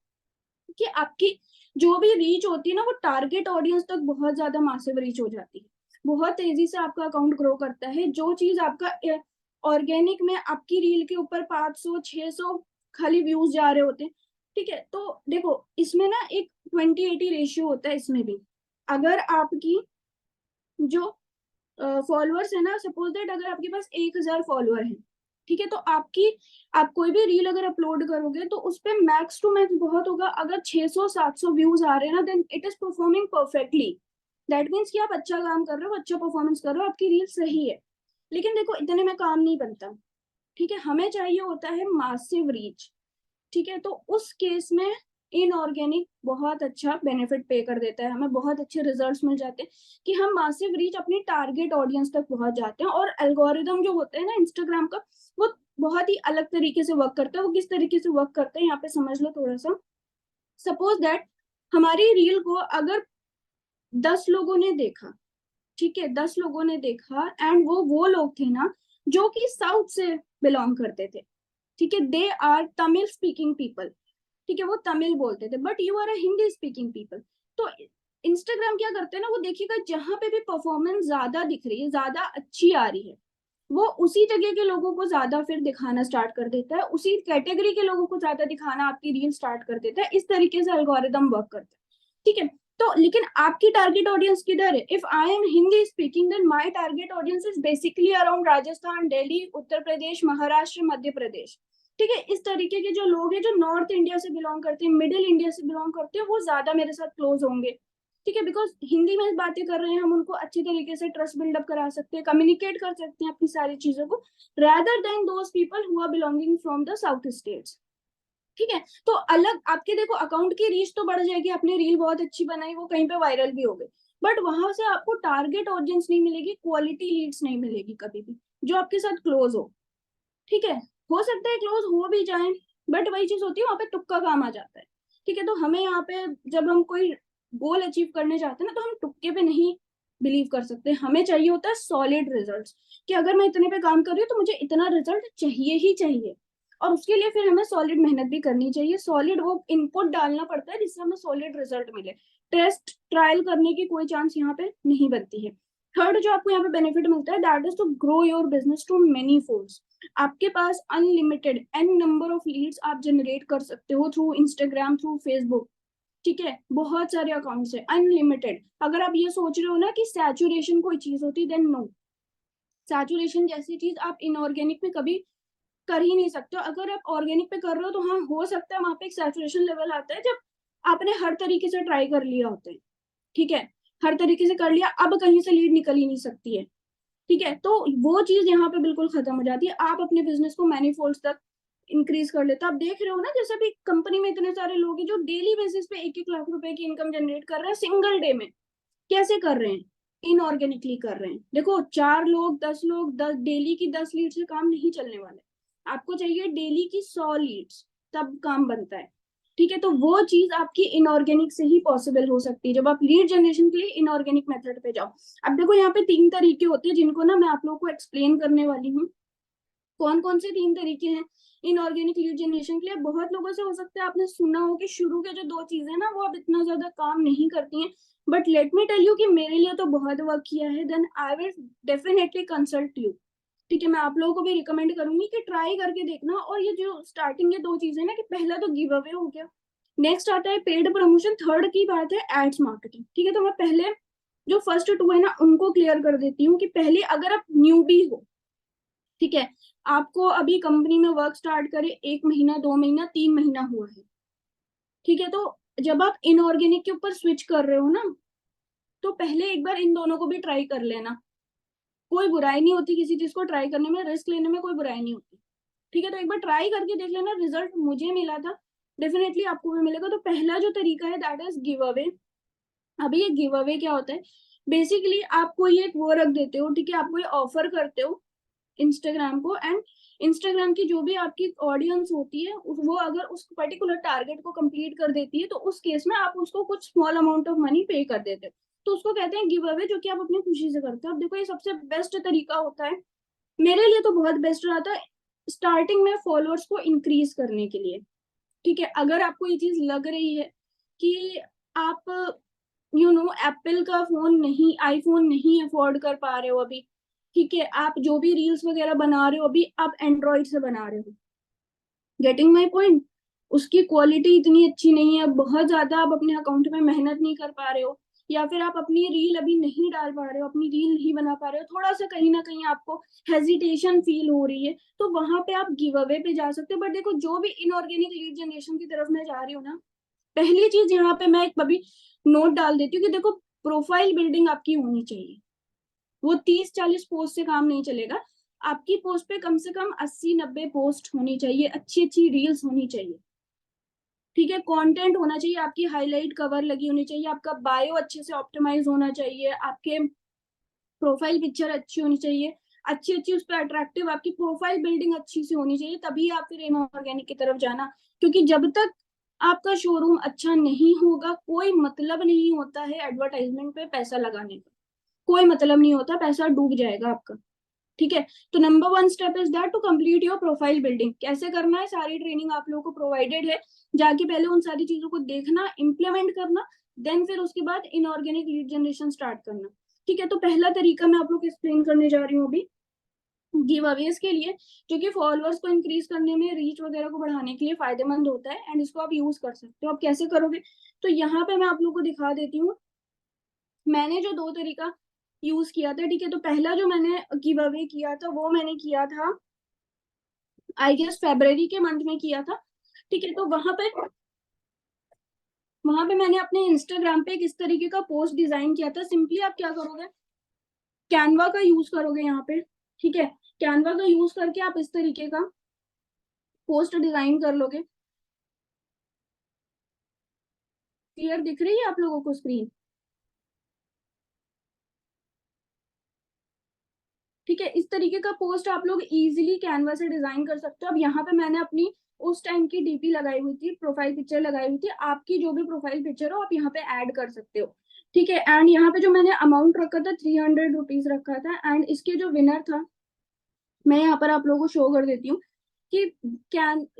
कि आपकी जो भी रीच होती है ना, वो टारगेट ऑडियंस तक बहुत ज्यादा मासिव रीच हो जाती है, बहुत तेजी से आपका अकाउंट ग्रो करता है। जो चीज आपका ऑर्गेनिक में आपकी रील के ऊपर 500 600 खाली व्यूज जा रहे होते हैं, ठीक है, तो देखो इसमें ना एक 20-80 रेशियो होता है इसमें भी। अगर आपकी जो फॉलोअर्स है ना, सपोज दैट अगर आपके पास 1,000 फॉलोअर है, ठीक है, तो आप कोई भी रील अगर अपलोड करोगे तो उस पर मैक्स टू मैक्स बहुत होगा, अगर 600 700 व्यूज आ रहे हैं ना, then it is performing perfectly. That means कि आप अच्छा काम कर रहे हो, अच्छा परफॉर्मेंस कर रहे हो, आपकी रील सही है। लेकिन देखो इतने में काम नहीं बनता, ठीक है, हमें चाहिए होता है मासिव रीच। ठीक है, तो उस केस में इनऑर्गेनिक बहुत अच्छा बेनिफिट पे कर देता है, हमें बहुत अच्छे रिजल्ट्स मिल जाते हैं कि हम मासिव रीच अपनी टारगेट ऑडियंस तक पहुंच जाते हैं। और एल्गोरिदम जो होता है ना इंस्टाग्राम का, वो बहुत ही अलग तरीके से वर्क करता है। वो किस तरीके से वर्क करता है यहाँ पे समझ लो थोड़ा सा। सपोज दैट हमारी रील को अगर 10 लोगों ने देखा, ठीक है, 10 लोगों ने देखा, एंड वो लोग थे ना जो कि साउथ से बिलोंग करते थे, ठीक है, they are Tamil speaking people, ठीक है, वो तमिल बोलते थे, but you are a Hindi speaking people. तो इंस्टाग्राम क्या करते हैं ना, वो देखिएगा जहां पे भी परफॉर्मेंस ज्यादा दिख रही है, ज्यादा अच्छी आ रही है, वो उसी जगह के लोगों को ज्यादा फिर दिखाना स्टार्ट कर देता है, उसी कैटेगरी के लोगों को ज्यादा दिखाना आपकी रील स्टार्ट कर देता है। इस तरीके से एल्गोरिदम वर्क करता है, ठीक है। तो लेकिन आपकी टारगेट ऑडियंस किधर है? If I am Hindi speaking, then my target audience is basically around Rajasthan, Delhi, Uttar Pradesh, Maharashtra, Madhya Pradesh, ठीक है। इस तरीके के जो लोग हैं जो नॉर्थ इंडिया से बिलोंग करते हैं, मिडिल इंडिया से बिलोंग करते हैं, वो ज्यादा मेरे साथ क्लोज होंगे, ठीक है, बिकॉज हिंदी में बातें कर रहे हैं, हम उनको अच्छी तरीके से ट्रस्ट बिल्डअप करा सकते हैं, कम्युनिकेट कर सकते हैं अपनी सारी चीजों को, rather than those people who are belonging from the south states, ठीक है। तो अलग आपके देखो अकाउंट की रीच तो बढ़ जाएगी, आपने रील बहुत अच्छी बनाई, वो कहीं पे वायरल भी हो गई, बट वहां से आपको टारगेट ऑडियंस नहीं मिलेगी, क्वालिटी लीड्स नहीं मिलेगी कभी भी जो आपके साथ क्लोज हो, ठीक है। हो सकता है क्लोज हो भी जाए, बट वही चीज होती है, वहां पे तुक्का काम आ जाता है, ठीक है। तो हमें यहाँ पे जब हम कोई गोल अचीव करने जाते हैं ना, तो हम तुक्के पे नहीं बिलीव कर सकते, हमें चाहिए होता है सॉलिड रिजल्ट्स, कि अगर मैं इतने पे काम कर रही हूँ तो मुझे इतना रिजल्ट चाहिए ही चाहिए, और उसके लिए फिर हमें सॉलिड मेहनत भी करनी चाहिए, सॉलिड वो इनपुट डालना पड़ता है जिससे हमें सॉलिड रिजल्ट मिले। टेस्ट ट्रायल करने की कोई चांस यहाँ पे नहीं बनती है। थर्ड जो आपको यहाँ पे बेनिफिट मिलता है, that is to grow your business to many folds. आपके पास unlimited an number of leads आप जनरेट कर सकते हो थ्रू इंस्टाग्राम, थ्रू फेसबुक, ठीक है, बहुत सारे अकाउंट्स है, अनलिमिटेड। अगर आप ये सोच रहे हो ना कि सैचुरेशन कोई चीज होती, देन नो, सैचुरेशन जैसी चीज आप इनऑर्गेनिक में कभी कर ही नहीं सकते हो। अगर आप ऑर्गेनिक पे कर रहे हो तो हाँ हो सकता है वहां पे एक सैचुरेशन लेवल आता है जब आपने हर तरीके से ट्राई कर लिया होता है, ठीक है, हर तरीके से कर लिया, अब कहीं से लीड निकल ही नहीं सकती है, ठीक है, तो वो चीज यहाँ पे बिल्कुल खत्म हो जाती है। आप अपने बिजनेस को मैनीफोल्ड तक इंक्रीज कर लेते हो। आप देख रहे हो ना, जैसे अभी कंपनी में इतने सारे लोग हैं जो डेली बेसिस पे 1-1 लाख रुपए की इनकम जनरेट कर रहे हैं सिंगल डे में। कैसे कर रहे हैं? इनऑर्गेनिकली कर रहे हैं। देखो 4 लोग 10 लोग 10 डेली की 10 लीड से काम नहीं चलने वाले, आपको चाहिए डेली की 100 लीड्स, तब काम बनता है, ठीक है। तो वो चीज आपकी इनऑर्गेनिक से ही पॉसिबल हो सकती है जब आप लीड जनरेशन के लिए इनऑर्गेनिक मेथड पे जाओ। अब देखो यहाँ पे 3 तरीके होते हैं जिनको ना मैं आप लोगों को एक्सप्लेन करने वाली हूँ। कौन कौन से 3 तरीके हैं इनऑर्गेनिक लीड जनरेशन के लिए? बहुत लोगों से हो सकता है आपने सुना हो कि शुरू के जो 2 चीजें ना वो अब इतना ज्यादा काम नहीं करती हैं, but let me tell you कि मेरे लिए तो बहुत वर्क किया है, then I will definitely consult you, ठीक है। मैं आप लोगों को भी रिकमेंड करूंगी कि ट्राई करके देखना। और ये जो स्टार्टिंग के 2 चीजें ना, कि पहला तो गिव अवे हो गया, नेक्स्ट आता है पेड प्रमोशन, थर्ड की बात है एड्स मार्केटिंग, ठीक है। तो मैं पहले जो फर्स्ट 2 है ना उनको क्लियर कर देती हूँ कि पहले अगर आप न्यूबी हो, ठीक है, आपको अभी कंपनी में वर्क स्टार्ट करे 1 महीना 2 महीना 3 महीना हुआ है, ठीक है, तो जब आप इनऑर्गेनिक के ऊपर स्विच कर रहे हो ना, तो पहले एक बार इन दोनों को भी ट्राई कर लेना। कोई बुराई नहीं होती किसी चीज को ट्राई करने में, रिस्क लेने में कोई बुराई नहीं होती, ठीक है। तो एक बार ट्राई करके देख लेना, रिजल्ट मुझे मिला था, डेफिनेटली आपको भी मिलेगा। तो पहला जो तरीका है दैट इज गिव अवे। अभी ये गिव अवे क्या होता है? बेसिकली आप कोई एक वो रख देते हो, ठीक है, आप कोई ऑफर करते हो इंस्टाग्राम को, एंड इंस्टाग्राम की जो भी आपकी ऑडियंस होती है वो अगर उस पर्टिकुलर टारगेट को कंप्लीट कर देती है तो उस केस में आप उसको कुछ स्मॉल अमाउंट ऑफ मनी पे कर देते हो, तो उसको कहते हैं गिव अवे, जो कि आप अपनी खुशी से करते हो। अब देखो ये सबसे बेस्ट तरीका होता है, मेरे लिए तो बहुत बेस्ट रहा था स्टार्टिंग में फॉलोअर्स को इंक्रीज करने के लिए, ठीक है। अगर आपको ये चीज लग रही है कि आप एप्पल का फोन नहीं, आईफोन नहीं अफोर्ड कर पा रहे हो अभी, ठीक है, आप जो भी रील्स वगैरह बना रहे हो अभी आप एंड्रॉइड से बना रहे हो, गेटिंग माई पॉइंट, उसकी क्वालिटी इतनी अच्छी नहीं है, बहुत ज्यादा आप अपने अकाउंट में मेहनत नहीं कर पा रहे हो, या फिर आप अपनी रील अभी नहीं डाल पा रहे हो, अपनी रील नहीं बना पा रहे हो, थोड़ा सा कहीं ना कहीं आपको हेजिटेशन फील हो रही है, तो वहां पे आप गिव अवे पे जा सकते हो। बट देखो जो भी इनऑर्गेनिक लीड जनरेशन की तरफ मैं जा रही हूँ ना, पहली चीज यहाँ पे मैं एक अभी नोट डाल देती हूँ कि देखो प्रोफाइल बिल्डिंग आपकी होनी चाहिए। वो 30-40 पोस्ट से काम नहीं चलेगा, आपकी पोस्ट पे कम से कम 80-90 पोस्ट होनी चाहिए, अच्छी अच्छी रील्स होनी चाहिए, ठीक है, कंटेंट होना चाहिए, आपकी हाईलाइट कवर लगी होनी चाहिए, आपका बायो अच्छे से ऑप्टिमाइज होना चाहिए, आपके प्रोफाइल पिक्चर अच्छी होनी चाहिए, अच्छी अच्छी उस पर अट्रैक्टिव आपकी प्रोफाइल बिल्डिंग अच्छी से होनी चाहिए, तभी आप फिर इनऑर्गेनिक की तरफ जाना। क्योंकि जब तक आपका शोरूम अच्छा नहीं होगा कोई मतलब नहीं होता है एडवर्टाइजमेंट पे पैसा लगाने का, कोई मतलब नहीं होता, पैसा डूब जाएगा आपका, ठीक है। तो number 1 step is that to complete your profile building. कैसे करना है, सारी ट्रेनिंग आप लोगों को प्रोवाइडेड है, जाके पहले उन सारी चीजों को देखना, इम्प्लीमेंट करना, देन फिर उसके बाद इनऑर्गेनिक लीड जनरेशन स्टार्ट करना, ठीक है। तो पहला तरीका मैं आप लोग को एक्सप्लेन करने जा रही हूँ अभी गिव अवेज के लिए, जो कि फॉलोअर्स को इंक्रीज करने में, रीच वगैरह को बढ़ाने के लिए फायदेमंद होता है, एंड इसको आप यूज कर सकते हो। आप कैसे करोगे? तो यहाँ पे मैं आप लोग को दिखा देती हूँ, मैंने जो 2 तरीका यूज किया था, ठीक है। तो पहला जो मैंने गिव अवे किया था वो मैंने किया था आई गेस फेब्रवरी के मंथ में किया था, ठीक है। तो वहां पे मैंने अपने इंस्टाग्राम पे किस तरीके का पोस्ट डिजाइन किया था। सिंपली आप क्या करोगे, कैनवा का यूज करोगे यहाँ पे, ठीक है, कैनवा का यूज करके आप इस तरीके का पोस्ट डिजाइन कर लोगे। क्लियर दिख रही है आप लोगों को स्क्रीन? ठीक है, इस तरीके का पोस्ट आप लोग इजीली कैनवा से डिजाइन कर सकते हो। अब यहाँ पे मैंने अपनी उस टाइम की डीपी लगाई हुई थी, प्रोफाइल पिक्चर लगाई हुई थी, आपकी जो भी प्रोफाइल पिक्चर हो आप यहाँ पे ऐड कर सकते हो, ठीक है। एंड यहाँ पे जो मैंने अमाउंट रखा था 300 रुपीज रखा था, एंड इसके जो विनर था मैं यहाँ पर आप लोगों को शो कर देती हूँ कि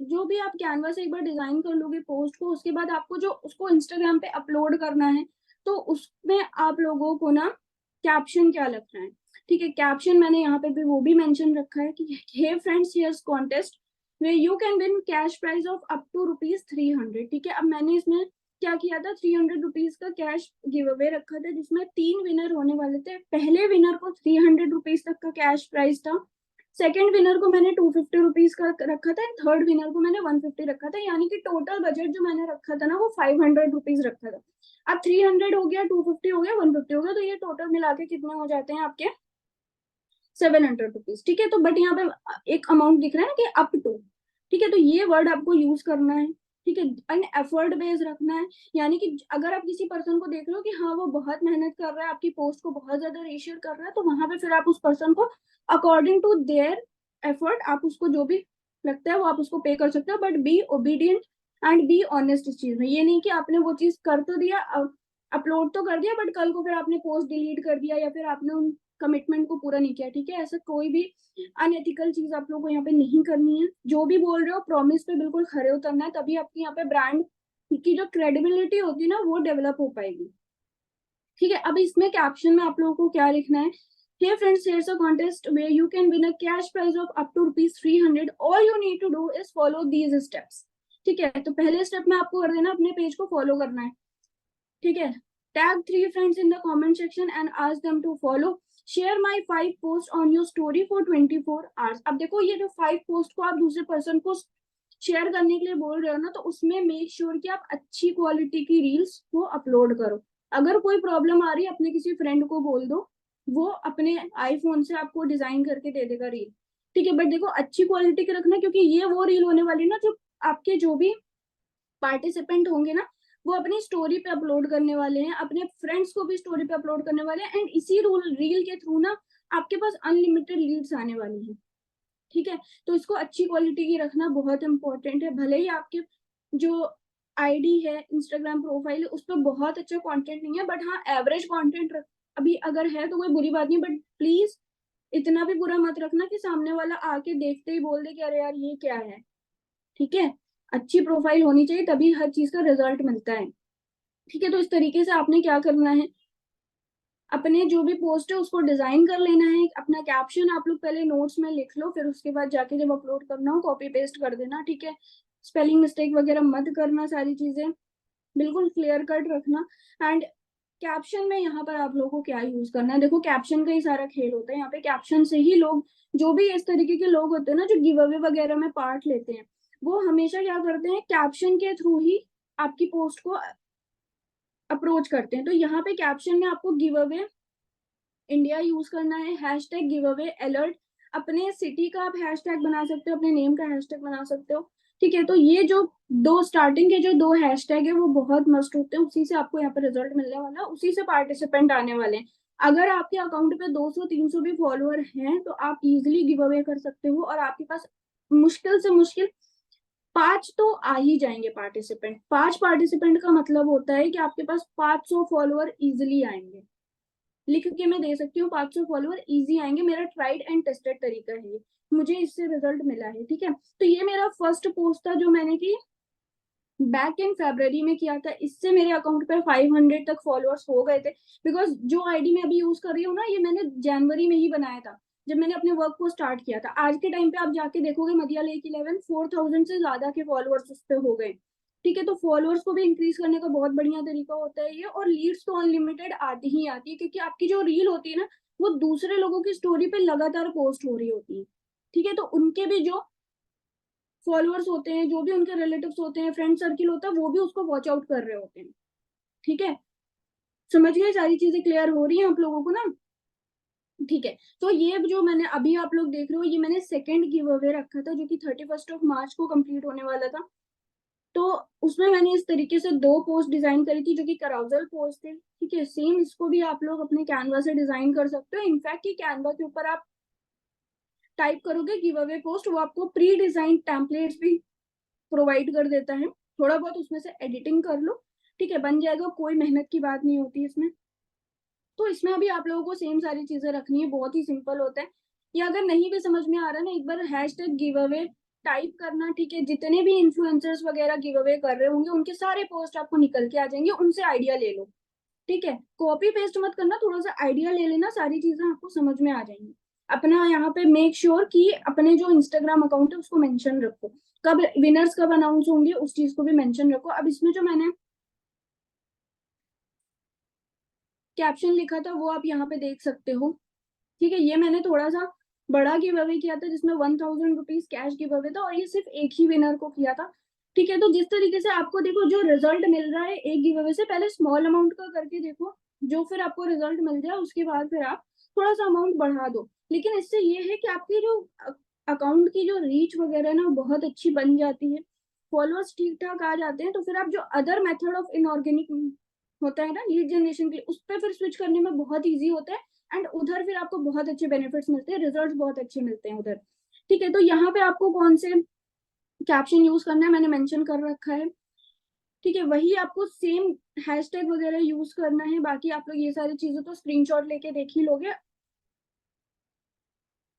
जो भी आप कैनवा से एक बार डिजाइन कर लोगे पोस्ट को, उसके बाद आपको जो उसको इंस्टाग्राम पे अपलोड करना है, तो उसमें आप लोगों को ना कैप्शन क्या लिखना है, ठीक है। कैप्शन मैंने यहाँ पे भी वो भी मेंशन रखा है कि hey friends here's contest way you can win cash prize of up to ₹300, ठीक है। अब मैंने इसमें क्या किया था, 300 रुपीज का कैश गिव अवे रखा था, जिसमें 3 विनर होने वाले थे। पहले विनर को 300 रुपीज तक का कैश प्राइस था, सेकंड विनर को मैंने 250 रुपीज का रखा था, थर्ड विनर को मैंने 150 रखा था। यानी कि टोटल बजट जो मैंने रखा था ना वो 500 रुपीज रखा था। अब 300 हो गया, 250 हो गया, 150 हो गया, तो ये टोटल मिला के कितने हो जाते हैं आपके 700 रुपीज। ठीक है, तो बट यहाँ पे एक अमाउंट दिख रहा है ना कि अप टू। ठीक है, तो ये वर्ड आपको यूज करना है। ठीक है, एंड एफर्ट बेस रखना है। यानी कि अगर आप किसी पर्सन को देख रहे हो कि हाँ वो बहुत मेहनत कर रहा है, आपकी पोस्ट को बहुत ज्यादा रेशियर कर रहा है, तो वहां पे फिर आप उस पर्सन को अकॉर्डिंग टू देयर एफर्ट, आप उसको जो भी लगता है वो आप उसको पे कर सकते हो। But be obedient and be honest इस चीज में। ये नहीं कि आपने वो चीज कर तो दिया, अपलोड तो कर दिया, बट कल को फिर आपने पोस्ट डिलीट कर दिया या फिर आपने उन कमिटमेंट को पूरा नहीं किया। ठीक है, ऐसा कोई भी अनएथिकल चीज आप लोगों को यहाँ पे नहीं करनी है। जो भी बोल रहे हो प्रॉमिस पे बिल्कुल खरे उतरना है, तभी आपकी यहाँ पे ब्रांड की जो क्रेडिबिलिटी होती है ना वो डेवलप हो पाएगी। ठीक है, अब इसमें कैप्शन में आप लोगों को क्या लिखना है, Hey friends, here's a contest where you can win a cash prize of up to rupees 300. All you need to do is follow these steps. ठीक है, तो पहले स्टेप में आपको कर देना, अपने पेज को फॉलो करना है। ठीक है, tag 3 friends in the comment section and ask them to follow. Share my 5 posts on your story for 24 hours. अब देखो ये जो 5 पोस्ट को आप दूसरे पर्सन को शेयर करने के लिए बोल रहे हो ना, तो उसमें मेक श्योर कि आप अच्छी क्वालिटी की रील्स को अपलोड करो। अगर कोई प्रॉब्लम आ रही है अपने किसी फ्रेंड को बोल दो, वो अपने आईफोन से आपको डिजाइन करके दे देगा रील। ठीक है, बट देखो अच्छी क्वालिटी की रखना, क्योंकि ये वो रील होने वाली ना जो आपके जो भी पार्टिसिपेंट होंगे ना वो अपनी स्टोरी पे अपलोड करने वाले हैं, अपने फ्रेंड्स को भी स्टोरी पे अपलोड करने वाले हैं, एंड इसी रील के थ्रू ना आपके पास अनलिमिटेड लीड्स आने वाली है। ठीक है, तो इसको अच्छी क्वालिटी की रखना बहुत इंपॉर्टेंट है। भले ही आपके जो आईडी है, इंस्टाग्राम प्रोफाइल है, उस पर बहुत अच्छा कंटेंट नहीं है, बट हाँ एवरेज कंटेंट अभी अगर है तो कोई बुरी बात नहीं, बट प्लीज इतना भी बुरा मत रखना कि सामने वाला आके देखते ही बोल दे कि अरे यार ये क्या है। ठीक है, अच्छी प्रोफाइल होनी चाहिए, तभी हर चीज का रिजल्ट मिलता है। ठीक है, तो इस तरीके से आपने क्या करना है, अपने जो भी पोस्ट है उसको डिजाइन कर लेना है। अपना कैप्शन आप लोग पहले नोट्स में लिख लो, फिर उसके बाद जाके जब अपलोड करना हो कॉपी पेस्ट कर देना। ठीक है, स्पेलिंग मिस्टेक वगैरह मत करना, सारी चीजें बिल्कुल क्लियर कट रखना। एंड कैप्शन में यहाँ पर आप लोगों को क्या यूज करना है, देखो कैप्शन का ही सारा खेल होता है। यहाँ पे कैप्शन से ही लोग, जो भी इस तरीके के लोग होते हैं ना जो गिव अवे वगैरह में पार्ट लेते हैं, वो हमेशा क्या करते हैं, कैप्शन के थ्रू ही आपकी पोस्ट को अप्रोच करते हैं। तो यहाँ पे कैप्शन में आपको गिव अवे इंडिया यूज करना है, हैशटैग गिव अवे अलर्ट, अपने सिटी का आप हैशटैग बना सकते हो, अपने नेम का हैशटैग बना सकते हो। ठीक है, तो ये जो दो स्टार्टिंग के जो 2 हैशटैग है वो बहुत मस्ट होते हैं, उसी से आपको यहाँ पे रिजल्ट मिलने वाला है, उसी से पार्टिसिपेंट आने वाले हैं। अगर आपके अकाउंट पे 200-300 भी फॉलोअर हैं तो आप इजिली गिव अवे कर सकते हो, और आपके पास मुश्किल से मुश्किल 5 तो आ ही जाएंगे पार्टिसिपेंट। 5 पार्टिसिपेंट का मतलब होता है कि आपके पास 500 फॉलोअर इजिली आएंगे। लिख के मैं दे सकती हूँ 500 फॉलोअर इजी आएंगे, मेरा ट्राइड एंड टेस्टेड तरीका है ये, मुझे इससे रिजल्ट मिला है। ठीक है, तो ये मेरा फर्स्ट पोस्ट था जो मैंने की बैक इन फरवरी में किया था, इससे मेरे अकाउंट पे 500 तक फॉलोअर्स हो गए थे। बिकॉज जो आईडी मैं अभी यूज कर रही हूँ ना, ये मैंने जनवरी में ही बनाया था जब मैंने अपने वर्क को स्टार्ट किया था। आज के टाइम पे आप जाके देखोगे मदिया लेक 11 4000 से ज्यादा के फॉलोअर्स उस पर हो गए। ठीक है, तो फॉलोअर्स को भी इंक्रीज करने का बहुत बढ़िया तरीका होता है ये, और लीड्स तो अनलिमिटेड आती ही आती है, क्योंकि आपकी जो रील होती है ना वो दूसरे लोगों की स्टोरी पे लगातार पोस्ट हो रही होती है। ठीक है, तो उनके भी जो फॉलोअर्स होते हैं, जो भी उनके रिलेटिव्स होते हैं, फ्रेंड सर्किल होता है, वो भी उसको वॉच आउट कर रहे होते हैं। ठीक है, समझ गए, सारी चीजें क्लियर हो रही हैं आप लोगों को ना। ठीक है, तो ये जो मैंने अभी आप लोग देख रहे हो, ये मैंने सेकंड गिव अवे रखा था जो कि 31 मार्च को कंप्लीट होने वाला था। तो उसमें मैंने इस तरीके से 2 पोस्ट डिजाइन करी थी जो कि कराउजल पोस्ट थे। ठीक है, सेम इसको भी आप लोग अपने कैनवा से डिजाइन कर सकते हो। इनफैक्ट ये कैनवा के ऊपर आप टाइप करोगे गिव अवे पोस्ट, वो आपको प्री डिजाइन टेम्पलेट्स भी प्रोवाइड कर देता है, थोड़ा बहुत उसमें से एडिटिंग कर लो। ठीक है, बन जाएगा, कोई मेहनत की बात नहीं होती इसमें। तो इसमें अभी आप लोगों को सेम सारी चीजें रखनी है, बहुत ही सिंपल होता है। या अगर नहीं भी समझ में आ रहा ना, एक बार हैशटैग गिव अवे टाइप करना। ठीक है, जितने भी इन्फ्लुएंसर्स वगैरह गिव अवे कर रहे होंगे उनके सारे पोस्ट आपको निकल के आ जाएंगे, उनसे आइडिया ले लो। ठीक है, कॉपी पेस्ट मत करना, थोड़ा सा आइडिया ले लेना, सारी चीजें आपको समझ में आ जाएंगी। अपना यहाँ पे मेक श्योर कि अपने जो इंस्टाग्राम अकाउंट है उसको मेंशन रखो, कब विनर्स कब अनाउंस होंगे उस चीज को भी मेंशन रखो। अब इसमें जो मैंने कैप्शन लिखा था वो आप यहाँ पे देख सकते हो। ठीक है, ये मैंने थोड़ा सा बड़ा गिव अवे किया था जिसमें 1000 रुपीज कैश गिव अवे था, और ये सिर्फ एक ही विनर को किया था। ठीक है, तो जिस तरीके से आपको देखो जो रिजल्ट मिल रहा है एक गिव अवे से, पहले स्मॉल अमाउंट का करके देखो, जो फिर आपको रिजल्ट मिल जाए उसके बाद फिर आप थोड़ा सा अमाउंट बढ़ा दो। लेकिन इससे ये है कि आपकी जो अकाउंट की जो रीच वगैरह है ना बहुत अच्छी बन जाती है, फॉलोअर्स ठीक ठाक आ जाते हैं, तो फिर आप जो अदर मेथड ऑफ इनऑर्गेनिक होता है ना लीड जनरेशन के लिए, उस पर फिर स्विच करने में बहुत ईजी होता है, एंड उधर फिर आपको बहुत अच्छे बेनिफिट्स मिलते हैं, रिजल्ट्स बहुत अच्छे मिलते हैं उधर। ठीक है, तो यहाँ पे आपको कौन से कैप्शन यूज करना है मैंने मेंशन कर रखा है। ठीक है, वही आपको सेम हैशटैग वगैरह यूज करना है, बाकी आप लोग ये सारी चीजें तो स्क्रीनशॉट लेके देख ही लोगे।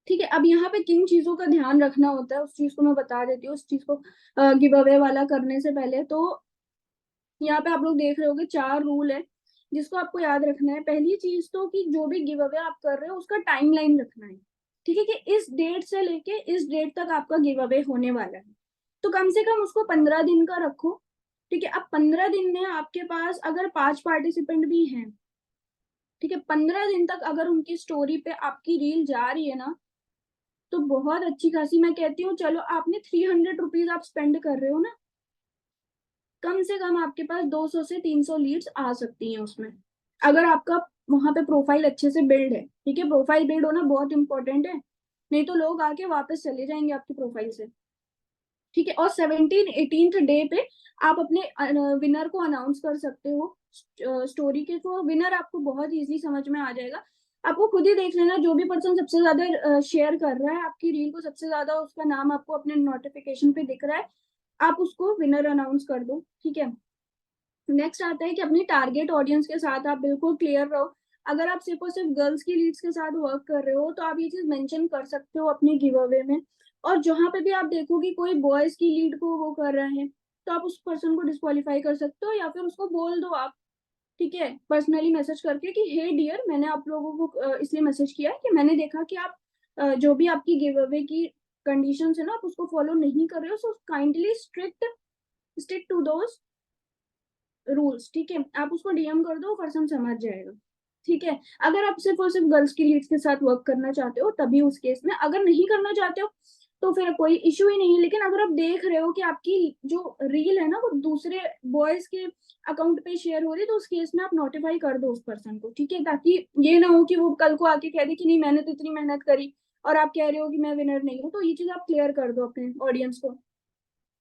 ठीक है, अब यहाँ पे किन चीजों का ध्यान रखना होता है उस चीज को मैं बता देती हूँ, उस चीज को गिव अवे वाला करने से पहले। तो यहाँ पे आप लोग देख रहे होगे 4 रूल है जिसको आपको याद रखना है। पहली चीज तो कि जो भी गिव अवे आप कर रहे हो उसका टाइमलाइन रखना है। ठीक है, कि इस डेट से लेके इस डेट तक आपका गिव अवे होने वाला है, तो कम से कम उसको 15 दिन का रखो। ठीक है, अब 15 दिन में आपके पास अगर 5 पार्टिसिपेंट भी हैं, ठीक है, 15 दिन तक अगर उनकी स्टोरी पे आपकी रील जा रही है ना, तो बहुत अच्छी खासी, मैं कहती हूँ चलो आपने 300 रुपीज आप स्पेंड कर रहे हो ना, कम से कम आपके पास 200 से 300 लीड्स आ सकती हैं उसमें, अगर आपका वहां पे प्रोफाइल अच्छे से बिल्ड है। ठीक है, प्रोफाइल बिल्ड होना बहुत इंपॉर्टेंट है, नहीं तो लोग आके वापस चले जाएंगे आपकी प्रोफाइल से। ठीक है, और 17-18th डे पे आप अपने विनर को अनाउंस कर सकते हो स्टोरी के थ्रू। विनर आपको बहुत इजी समझ में आ जाएगा, आपको खुद ही देख लेना जो भी पर्सन सबसे ज्यादा शेयर कर रहा है आपकी रील को, सबसे ज्यादा उसका नाम आपको अपने नोटिफिकेशन पे दिख रहा है, आप उसको विनर अनाउंस कर दो। ठीक है, नेक्स्ट आता है कि अपनी टारगेट ऑडियंस के साथ आप बिल्कुल क्लियर रहो। अगर आप सिर्फ और सिर्फ गर्ल्स की लीड्स के साथ वर्क कर रहे हो तो आप ये चीज मेंशन कर सकते हो अपने गिव अवे में, और जहां पे भी आप देखो कि कोई बॉयज की लीड को वो कर रहा है तो आप उस पर्सन को डिस्क्वालीफाई कर सकते हो, या फिर उसको बोल दो आप। ठीक है, पर्सनली मैसेज करके कि हे डियर, मैंने आप लोगों को इसलिए मैसेज किया है कि मैंने देखा कि आप जो भी आपकी गिव अवे की कंडीशंस है ना आप उसको फॉलो नहीं कर रहे हो, so kindly stick to those rules. ठीक है, आप उसको डीएम कर दो, पर्सन समझ जाएगा। ठीक है, अगर आप सिर्फ और सिर्फ गर्ल्स की लीड्स के साथ वर्क करना चाहते हो तभी उस केस में, अगर नहीं करना चाहते हो तो फिर कोई इश्यू ही नहीं है। लेकिन अगर आप देख रहे हो कि आपकी जो रील है ना वो दूसरे बॉयज के अकाउंट पे शेयर हो रही है, तो उस केस में आप नोटिफाई कर दो उस पर्सन को। ठीक है, ताकि ये ना हो कि वो कल को आके कह दे कि नहीं मैंने तो इतनी मेहनत करी और आप कह रहे हो कि मैं विनर नहीं हूँ, तो ये चीज आप क्लियर कर दो अपने ऑडियंस को।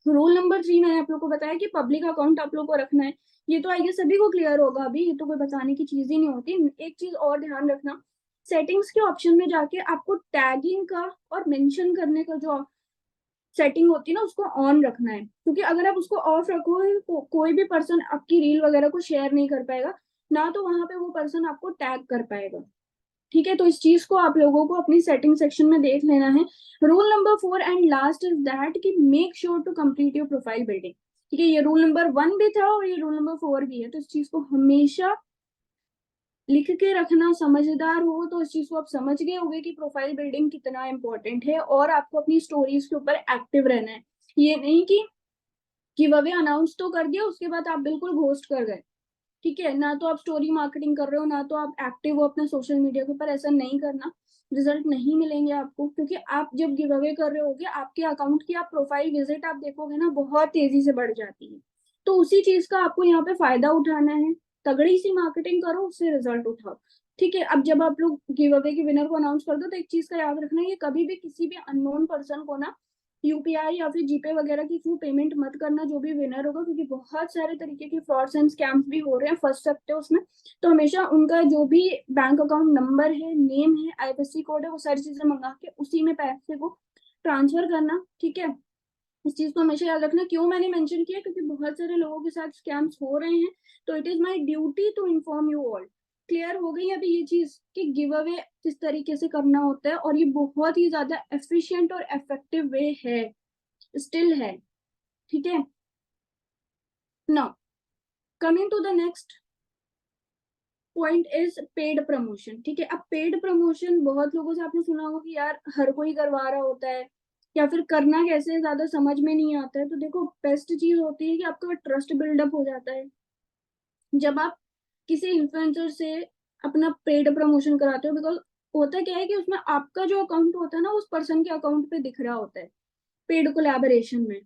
रूल नंबर 3 मैंने आप लोग को बताया कि पब्लिक अकाउंट आप लोग को रखना है, ये तो आई गेस सभी को क्लियर होगा अभी, ये तो कोई बताने की चीज ही नहीं होती। एक चीज और ध्यान रखना, सेटिंग्स के ऑप्शन में जाके आपको टैगिंग का और मेंशन करने का जो सेटिंग होती है ना उसको ऑन रखना है, क्योंकि अगर आप उसको ऑफ रखोगे तो कोई भी पर्सन आपकी रील वगैरह को शेयर नहीं कर पाएगा, ना तो वहां पे वो पर्सन आपको टैग कर पाएगा। ठीक है, तो इस चीज को आप लोगों को अपनी सेटिंग सेक्शन में देख लेना है। Rule number 4 and last is that कि make sure to complete your profile building. ठीक है, ये रूल नंबर 1 भी था और ये रूल नंबर 4 भी है, तो इस चीज को हमेशा लिख के रखना। समझदार हो तो इस चीज को आप समझ गए होंगे कि प्रोफाइल बिल्डिंग कितना इंपॉर्टेंट है, और आपको अपनी स्टोरीज के ऊपर एक्टिव रहना है। ये नहीं कि गिव अवे अनाउंस तो कर दिया उसके बाद आप बिल्कुल घोस्ट कर गए। ठीक है, ना तो आप स्टोरी मार्केटिंग कर रहे हो ना तो आप एक्टिव हो अपने सोशल मीडिया के ऊपर, ऐसा नहीं करना, रिजल्ट नहीं मिलेंगे आपको। क्योंकि आप जब गिव अवे कर रहे होगे आपके अकाउंट की आप प्रोफाइल विजिट आप देखोगे ना बहुत तेजी से बढ़ जाती है, तो उसी चीज का आपको यहाँ पे फायदा उठाना है। तगड़ी सी मार्केटिंग करो, उससे रिजल्ट उठाओ। ठीक है, अब जब आप लोग गिव अवे के विनर को अनाउंस कर दो तो एक चीज का याद रखना है, ये कभी भी किसी भी अननोन पर्सन को ना यूपीआई या फिर जीपे वगैरह की थ्रू पेमेंट मत करना जो भी विनर होगा, क्योंकि बहुत सारे तरीके के फ्रॉड्स एंड स्कैम्स भी हो रहे हैं, फंस सकते हो उसमें। तो हमेशा उनका जो भी बैंक अकाउंट नंबर है, नेम है, आईएफएससी कोड है, वो सारी चीजें मंगा के उसी में पैसे को ट्रांसफर करना। ठीक है, इस चीज को हमेशा याद रखना। क्यों मैंने मेंशन किया, क्योंकि बहुत सारे लोगों के साथ स्कैम्स हो रहे हैं, तो it is my duty to inform you all. Clear हो गई अभी ये चीज कि गिव अवे किस तरीके से करना होता है, और ये बहुत ही ज्यादा एफिशिएंट और इफेक्टिव वे है, स्टिल है। ठीक है, now coming to the next point is paid promotion. ठीक है, अब पेड प्रमोशन बहुत लोगों से आपने सुना होगा कि यार हर कोई करवा रहा होता है, या फिर करना कैसे ज्यादा समझ में नहीं आता है। तो देखो बेस्ट चीज होती है कि आपका ट्रस्ट बिल्डअप हो जाता है जब आप किसी इन्फ्लुएंसर से अपना पेड प्रमोशन कराते हो, बिकॉज होता क्या है कि उसमें आपका जो अकाउंट होता है ना उस पर्सन के अकाउंट पे दिख रहा होता है पेड कोलैबोरेशन में,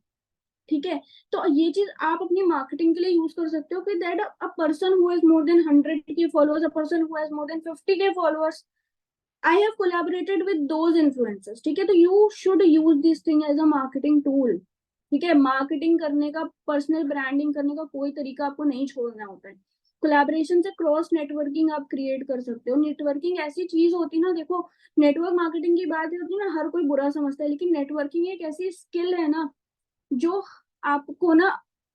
ठीक है। तो ये चीज आप अपनी मार्केटिंग के लिए यूज कर सकते हो कि that a person who has more than 100 K followers, a person who has more than 50 K followers, I have collaborated with those influencers, ठीक है। तो you should use this thing as a marketing tool, ठीक है। Marketing करने का, personal branding करने का कोई तरीका आपको नहीं छोड़ना होता है। कोलैबोरेशन से क्रॉस नेटवर्किंग आप क्रिएट कर सकते हो। नेटवर्किंग ऐसी चीज होती है ना, देखो नेटवर्क मार्केटिंग की बात होती है ना, हर कोई बुरा समझता है, लेकिन नेटवर्किंग एक ऐसी स्किल है ना जो आपको ना,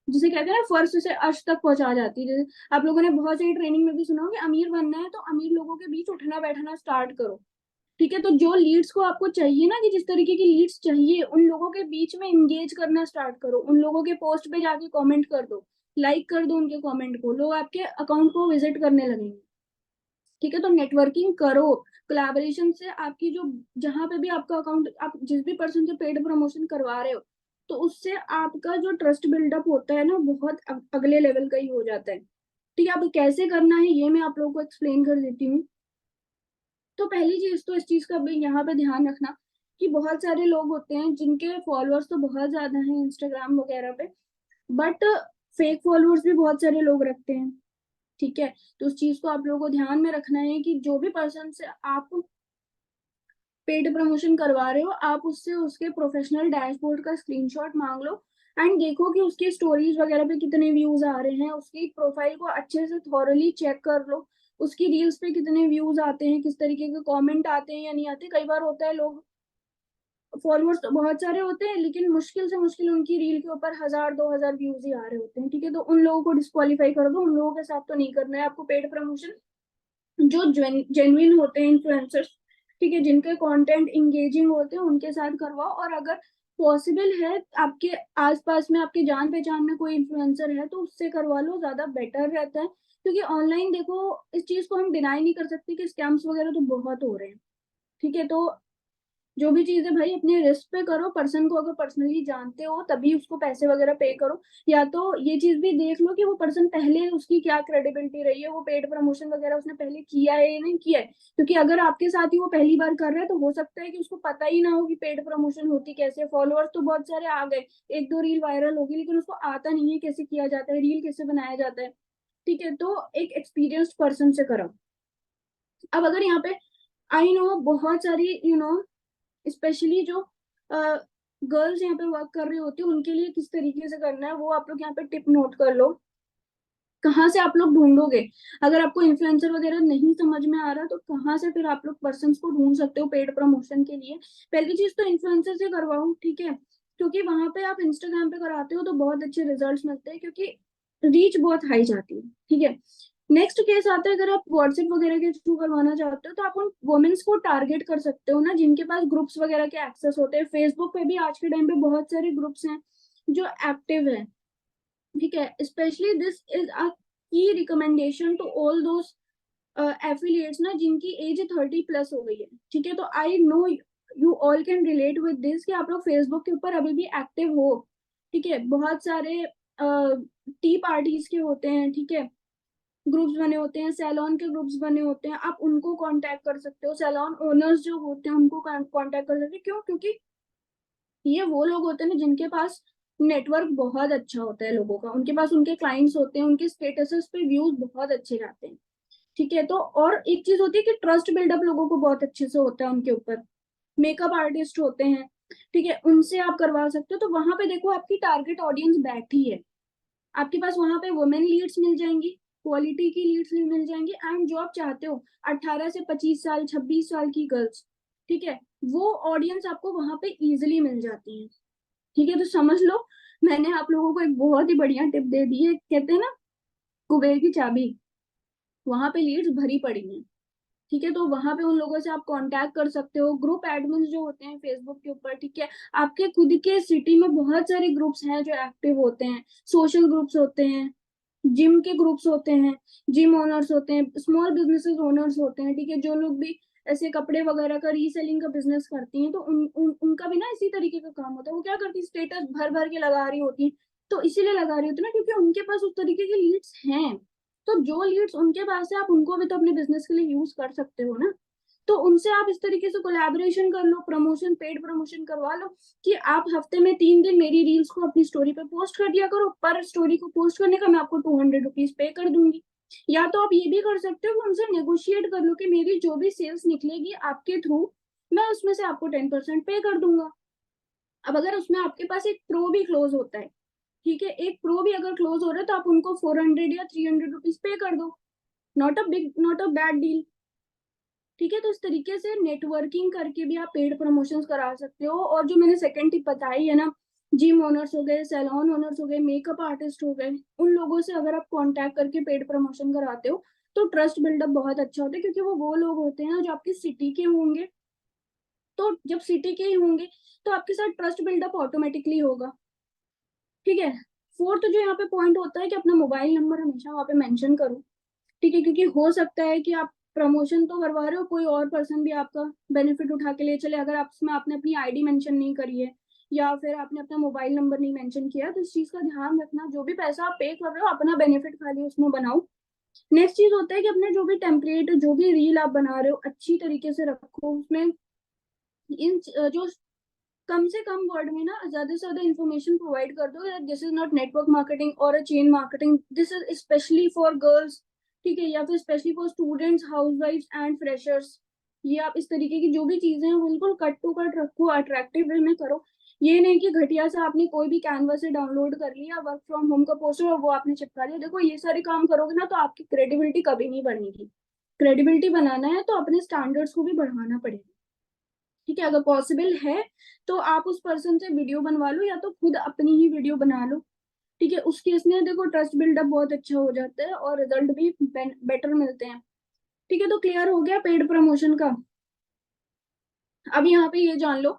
जिसे कहते हैं ना, फर्श से अर्श तक पहुंचा जाती है। जैसे आप लोगों ने बहुत सारी ट्रेनिंग में भी सुना हो कि अमीर बनना है तो अमीर लोगों के बीच उठना बैठना स्टार्ट करो, ठीक है। तो जो लीड्स को आपको चाहिए ना, कि जिस तरीके की लीड्स चाहिए, उन लोगों के बीच में इंगेज करना स्टार्ट करो। उन लोगों के पोस्ट पे जाके कमेंट कर दो, लाइक कर दो उनके कमेंट को, लोग आपके अकाउंट को विजिट करने लगेंगे, ठीक है। तो नेटवर्किंग करो। कोलैबोरेशन से आपकी जो, जहां पे भी आपका अकाउंट, आप जिस भी पर्सन से पेड प्रमोशन करवा रहे हो, तो उससे आपका जो ट्रस्ट बिल्डअप होता है ना, बहुत अगले लेवल का ही हो जाता है, ठीक है। अब कैसे करना है ये मैं आप लोगों को एक्सप्लेन कर देती हूँ। तो पहली चीज तो इस चीज का भी यहाँ पे ध्यान रखना कि बहुत सारे लोग होते हैं जिनके फॉलोअर्स तो बहुत ज्यादा हैं इंस्टाग्राम वगैरह पे, बट फेक फॉलोअर्स भी बहुत सारे लोग रखते हैं, ठीक है। तो उस चीज को आप लोगों को ध्यान में रखना है कि जो भी पर्सन से आप पेड प्रमोशन करवा रहे हो, आप उससे उसके प्रोफेशनल डैशबोर्ड का स्क्रीनशॉट मांग लो एंड देखो कि उसकी स्टोरीज वगैरह पे कितने व्यूज आ रहे हैं, उसकी प्रोफाइल को अच्छे से थॉरली चेक कर लो, उसकी रील्स पे कितने व्यूज आते हैं, किस तरीके के कमेंट आते हैं या नहीं आते। कई बार होता है लोग, फॉलोअर्स तो बहुत सारे होते हैं लेकिन मुश्किल से मुश्किल उनकी रील के ऊपर 1000-2000 व्यूज ही आ रहे होते हैं, ठीक है। तो उन लोगों को डिस्क्वालीफाई कर दो, उन लोगों के साथ तो नहीं करना है आपको पेड प्रमोशन। जो जेन्युइन होते हैं इन्फ्लुएंसर्स, ठीक है, जिनके कंटेंट इंगेजिंग होते हैं, उनके साथ करवाओ। और अगर पॉसिबल है आपके आसपास में, आपके जान पहचान में कोई इन्फ्लुएंसर है, तो उससे करवा लो, ज्यादा बेटर रहता है। क्योंकि ऑनलाइन देखो, इस चीज को हम डिनाई नहीं कर सकते कि स्कैम्स वगैरह तो बहुत हो रहे हैं, ठीक है। तो जो भी चीज है भाई अपने रिस्क पे करो। पर्सन को अगर पर्सनली जानते हो तभी उसको पैसे वगैरह पे करो, या तो ये चीज भी देख लो कि वो पर्सन पहले उसकी क्या क्रेडिबिलिटी रही है, वो पेड प्रमोशन वगैरह उसने पहले किया है या नहीं किया है। क्योंकि अगर आपके साथ ही वो पहली बार कर रहा है तो हो सकता है कि उसको पता ही ना हो कि पेड प्रमोशन होती कैसे। फॉलोअर्स तो बहुत सारे आ गए, एक दो रील वायरल होगी, लेकिन उसको आता नहीं है कैसे किया जाता है, रील कैसे बनाया जाता है, ठीक है। तो एक एक्सपीरियंस्ड पर्सन से करो। अब अगर यहाँ पे, आई नो बहुत सारी स्पेशली जो गर्ल्स यहाँ पे वर्क कर रही होती है, उनके लिए किस तरीके से करना है वो आप लोग यहाँ पे टिप नोट कर लो। कहाँ से आप लोग ढूंढोगे, अगर आपको इन्फ्लुएंसर वगैरह नहीं समझ में आ रहा तो कहाँ से फिर आप लोग पर्सन को ढूंढ सकते हो पेड प्रमोशन के लिए। पहली चीज तो इन्फ्लुएंसर से करवाओ, ठीक है। क्योंकि वहां पे आप इंस्टाग्राम पे कराते हो तो बहुत अच्छे रिजल्ट मिलते हैं, क्योंकि रीच बहुत हाई जाती है, ठीक है। नेक्स्ट केस आता है, अगर आप व्हाट्सएप वगैरह के थ्रू करवाना चाहते हो तो आप उन वुमेन्स को टारगेट कर सकते हो ना, जिनके पास ग्रुप्स वगैरह के एक्सेस होते हैं। फेसबुक पे भी आज के टाइम पे बहुत सारे ग्रुप्स हैं जो एक्टिव है, ठीक है। Specially this is a key recommendation to all those affiliates ना, जिनकी एज 30+ हो गई है, ठीक है। तो I know you all can relate with this कि आप लोग फेसबुक के ऊपर अभी भी एक्टिव हो, ठीक है। बहुत सारे टी पार्टीज के होते हैं, ठीक है, ग्रुप्स बने होते हैं, सैलॉन के ग्रुप्स बने होते हैं, आप उनको कांटेक्ट कर सकते हो। सैलॉन ओनर्स जो होते हैं उनको कांटेक्ट कर सकते हो। क्यों? क्योंकि ये वो लोग होते हैं ना जिनके पास नेटवर्क बहुत अच्छा होता है लोगों का, उनके पास उनके क्लाइंट्स होते हैं, उनके स्टेटसेस पे व्यूज बहुत अच्छे जाते हैं, ठीक है। तो और एक चीज होती है कि ट्रस्ट बिल्डअप लोगों को बहुत अच्छे से होता है उनके ऊपर। मेकअप आर्टिस्ट होते हैं, ठीक है, उनसे आप करवा सकते हो। तो वहां पे देखो आपकी टारगेट ऑडियंस बैठी है, आपके पास वहां पे वुमेन लीड्स मिल जाएंगी, क्वालिटी की लीड्स मिल जाएंगी, एंड जो आप चाहते हो 18 से 25 साल 26 साल की गर्ल्स, ठीक है, वो ऑडियंस आपको वहां पे इजिली मिल जाती है, ठीक है। तो समझ लो मैंने आप लोगों को एक बहुत ही बढ़िया टिप दे दी है, कहते हैं ना कुबेर की चाबी, वहां पे लीड्स भरी पड़ी हैं, ठीक है। तो वहां पे उन लोगों से आप कांटेक्ट कर सकते हो। ग्रुप एडमिन जो होते हैं फेसबुक के ऊपर, ठीक है, आपके खुद के सिटी में बहुत सारे ग्रुप्स हैं जो एक्टिव होते हैं, सोशल ग्रुप्स होते हैं, जिम के ग्रुप्स होते हैं, जिम ओनर्स होते हैं, स्मॉल बिजनेसेस ओनर्स होते हैं, ठीक है, जो लोग भी ऐसे कपड़े वगैरह का रीसेलिंग का बिजनेस करती हैं, तो उनका भी ना इसी तरीके का काम होता है। वो क्या करती है, स्टेटस भर भर के लगा रही होती है। तो इसीलिए लगा रही होती है ना, क्योंकि उनके पास उस तरीके के लीड्स हैं, तो जो लीड्स उनके पास है आप उनको भी तो अपने बिजनेस के लिए यूज कर सकते हो ना, तो उनसे आप इस तरीके से कोलैबोरेशन कर लो, प्रमोशन, पेड प्रमोशन करवा लो कि आप हफ्ते में 3 दिन मेरी रील्स को अपनी स्टोरी पे पोस्ट कर दिया करो, पर स्टोरी को पोस्ट करने का मैं आपको 200 रुपीज पे कर दूंगी। या तो आप ये भी कर सकते हो कि उनसे नेगोशिएट कर लो कि मेरी जो भी सेल्स निकलेगी आपके थ्रू, मैं उसमें से आपको 10% पे कर दूंगा। अब अगर उसमें आपके पास एक प्रो भी क्लोज होता है, ठीक है, एक प्रो भी अगर क्लोज हो रहा है तो आप उनको 400 या 300 रुपीज पे कर दो, नॉट अ बैड डील। ठीक है, तो इस तरीके से नेटवर्किंग करके भी आप पेड प्रमोशंस करा सकते हो। और जो मैंने सेकंड टिप बताई है ना, जिम ओनर्स हो गए, सैलून ओनर्स हो गए, मेकअप आर्टिस्ट हो गए, उन लोगों से अगर आप कांटेक्ट करके पेड प्रमोशन कराते हो तो ट्रस्ट बिल्डअप बहुत अच्छा होता है, क्योंकि वो लोग होते हैं ना जो आपकी सिटी के होंगे, तो जब सिटी के ही होंगे तो आपके साथ ट्रस्ट बिल्डअप ऑटोमेटिकली होगा। ठीक है, फोर्थ जो यहाँ पे पॉइंट होता है कि अपना मोबाइल नंबर हमेशा वहाँ पे मेंशन करो। ठीक है, क्योंकि हो सकता है कि आप प्रमोशन तो करवा रहे हो, कोई और पर्सन भी आपका बेनिफिट उठा के ले चले, अगर आप उसमें आपने अपनी आईडी मेंशन नहीं करी है या फिर आपने अपना मोबाइल नंबर नहीं मेंशन किया, तो इस चीज का ध्यान रखना। जो भी पैसा आप पे कर रहे हो अपना बेनिफिट खाली उसमें बनाओ। नेक्स्ट चीज होता है कि अपने जो भी टेम्पलेट, जो भी रील आप बना रहे हो अच्छी तरीके से रखो, उसमें इन जो कम से कम वर्ड में ना ज्यादा से ज्यादा इन्फॉर्मेशन प्रोवाइड कर दो। This is not network marketing और a chain marketing, this is specially for girls, ठीक है, या फिर specially for students, housewifes and freshers. ये आप इस तरीके की जो भी चीजें हैं बिल्कुल कट टू कट रखो, अट्रैक्टिव वे में करो। ये नहीं कि घटिया से आपने कोई भी कैनवस से डाउनलोड कर लिया वर्क फ्रॉम होम का पोस्टर और वो आपने चिपका दिया। देखो ये सारे काम करोगे ना तो आपकी क्रेडिबिलिटी कभी नहीं बनेगी। क्रेडिबिलिटी बनाना है तो अपने स्टैंडर्ड्स को भी बढ़ाना पड़ेगा। ठीक है, अगर पॉसिबल है तो आप उस पर्सन से वीडियो बनवा लो या तो खुद अपनी ही वीडियो बना लो। ठीक है, उस केस में देखो ट्रस्ट बिल्डअप बहुत अच्छा हो जाता है और रिजल्ट भी बेटर मिलते हैं। ठीक है, तो क्लियर हो गया पेड प्रमोशन का। अब यहाँ पे ये जान लो